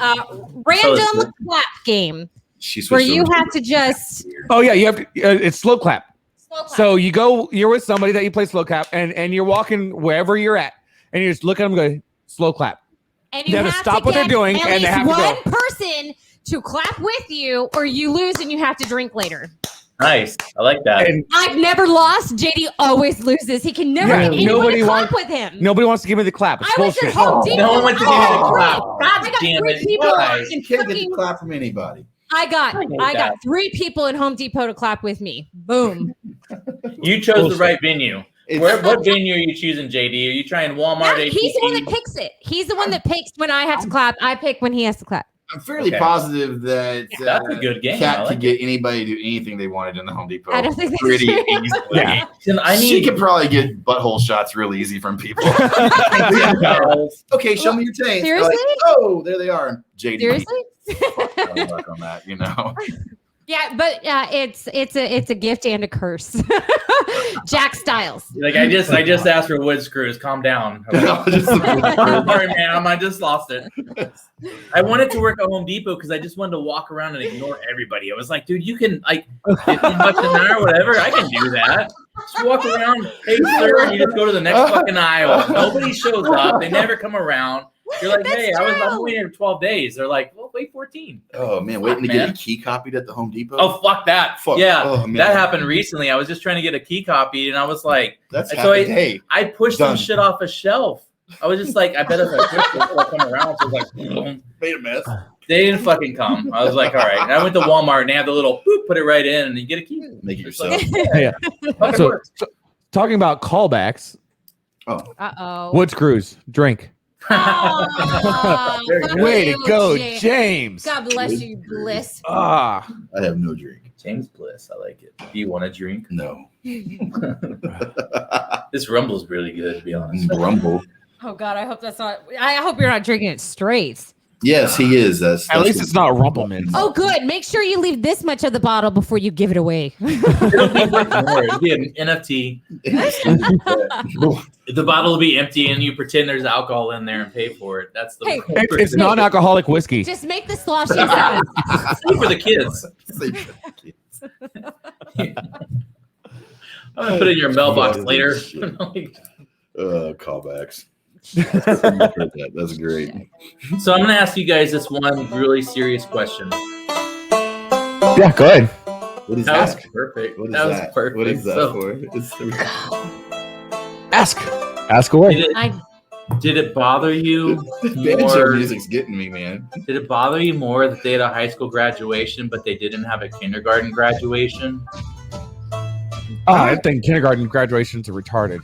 random clap game She switched where you over have to just Oh yeah, you have to. It's slow clap. slow clap. So you're with somebody that you play slow clap, and you're walking wherever you're at, and you just look at them, and go slow clap. and you have to stop what they're get doing, at and they least have to one go. person to clap with you, or you lose and you have to drink later. nice. I like that. And I've never lost. JD always loses. He can never Yeah, get anyone nobody to clap wants- with him. nobody wants to give me the clap. It's I was bullshit. at Home Depot. no one went to give you the clap. God I got damn 3 it. people. Why? You can't get a clap from anybody. I got hate that. 3 people in Home Depot to clap with me. Boom. You chose Bullshit. the right venue. What venue are you choosing, JD? Are you trying Walmart? Yeah, he's the one that AT&T? picks it. He's the one that picks when I have to clap. I pick when he has to clap. I'm fairly Okay. positive that That's a good game. I Cat like could get anybody to do anything they wanted in the Home Depot I don't think that's pretty true. easily. Yeah. Then I She need could probably get butthole shots real easy from people. Okay, show me your taint. Seriously? Oh, there they are. JD. Seriously? I'll work on that, you know. Yeah, but it's a gift and a curse. Jack Styles. like I just asked for wood screws. Calm down. Sorry, ma'am. I just lost it. I wanted to work at Home Depot because I just wanted to walk around and ignore everybody. I was like, dude, you can like $15 an hour, whatever. I can do that. Just walk around. Hey, sir, and you just go to the next fucking aisle. Nobody shows up. They never come around. You're like, hey, I'm waiting here 12 days. They're like, well, wait 14. Oh man, waiting to get a key copied at the Home Depot. Oh, fuck that. Fuck. Yeah, Oh, man. that happened recently. I was just trying to get a key copied, and I was like, That's so happened. Hey, I pushed Done. some shit off a shelf. I was just like, I bet if I pushed it, it'll come around. So I was like, boom. made a mess. They didn't fucking come. I was like, all right. And I went to Walmart, and they had the little boop, put it right in, and you get a key. Make it It's yourself. like, Yeah. fucking So, works. talking about callbacks, Uh-oh. wood screws, drink. Oh, Way to go, James. James. God bless you, Bliss. Ah, I have no drink. James Bliss, I like it. Do you want a drink? No. This rumble's really good, to be honest. Rumble. Oh God, I hope that's not. I hope you're not drinking it straight. Yes, he is. at least it's not Rumpleman. Oh, good. Make sure you leave this much of the bottle before you give it away. It'll be worth more. It'll be an NFT. The bottle will be empty, and you pretend there's alcohol in there and pay for it. That's the Hey. It's non-alcoholic whiskey. Just make the sloshy sound. Save for the kids. I'm gonna put it in your mailbox later. Callbacks. That's great. So I'm gonna ask you guys this one really serious question. Yeah, go ahead. What is That was that? perfect. What is That was that? perfect. What is that So, for? Ask away. did it bother you Banjo more? music's getting me, man. Did it bother you more that they had a high school graduation, but they didn't have a kindergarten graduation? I think kindergarten graduations are retarded.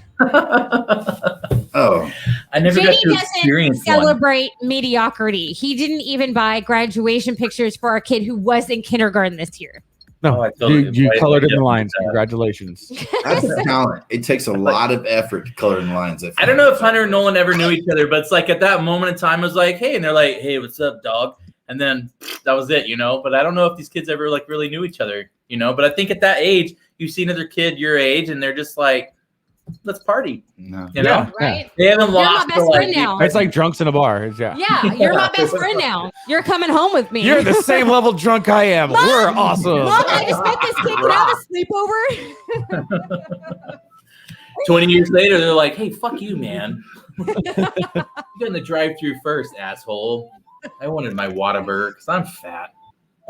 Oh, I never got JD to doesn't experience one. celebrate mediocrity. He didn't even buy graduation pictures for our kid who was in kindergarten this year. No, Oh, I totally- you I colored in totally the lines. get that. Congratulations. that's a talent. It takes a lot of effort to color in lines. I don't know if Hunter and Nolan ever knew each other, but it's like at that moment in time, it was like, hey, and they're like, hey, what's up, dog? And then that was it, you know? But I don't know if these kids ever like really knew each other, you know? But I think at that age, you see another kid your age, and they're just like, let's party, No. you know? Right? They haven't You're my lost best to, like, friend now. It's like drunks in a bar. Yeah. Yeah, you're my best friend now. You're coming home with me. You're the same level drunk I am. Mom! We're awesome. Mom, I just met this kid. Can I have a sleepover? 20 years later, they're like, "Hey, fuck you, man. You got in the drive-through first, asshole. I wanted my Whataburger because I'm fat."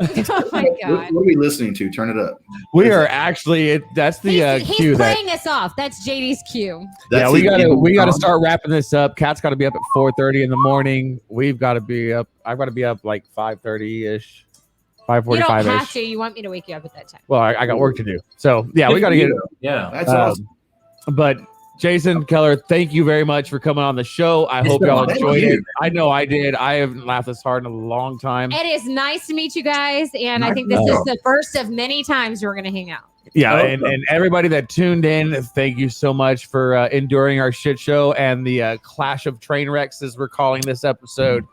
Oh my god. What are we listening to? Turn it up. We are actually. That's the He's cue that. playing us off. That's JD's cue. Yeah, we gotta start wrapping this up. Kat's got to be up at 4:30 in the morning. We've got to be up. I've got to be up like 5:30 ish, 5:45 You don't ish. have to. You want me to wake you up at that time? Well, I got work to do. So yeah, we got to get it. Yeah. That's awesome. But Jason, Keller, thank you very much for coming on the show. I hope y'all enjoyed it. I know I did. I haven't laughed this hard in a long time. It is nice to meet you guys, and I think this is the first of many times we're going to hang out. Yeah, and everybody that tuned in, thank you so much for enduring our shit show and the clash of train wrecks, as we're calling this episode.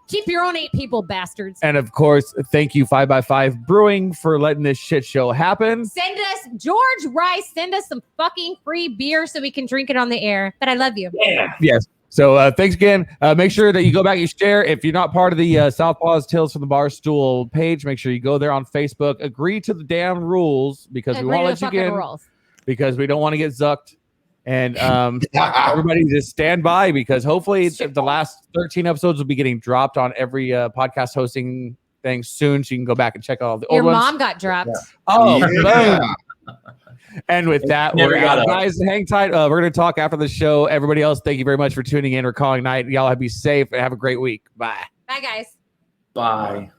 Keep your own 8 people, bastards. And of course, thank you 5x5 Brewing for letting this shit show happen. Send us, George Rice, send us some fucking free beer so we can drink it on the air. But I love you. Yeah. Yes. So thanks again. Make sure that you go back and share. If you're not part of the Southpaw's Tales from the Barstool page, make sure you go there on Facebook. Agree to the damn rules because we won't let you get because we don't want to get zucked. And everybody just stand by because hopefully the last 13 episodes will be getting dropped on every podcast hosting thing soon. So you can go back and check out all the old ones. Your mom got dropped. Yeah. Oh, Yeah. boom. And with that, we're out. Guys, hang tight. We're going to talk after the show. Everybody else, thank you very much for tuning in or calling night. Y'all be safe and have a great week. Bye. Bye, guys. Bye.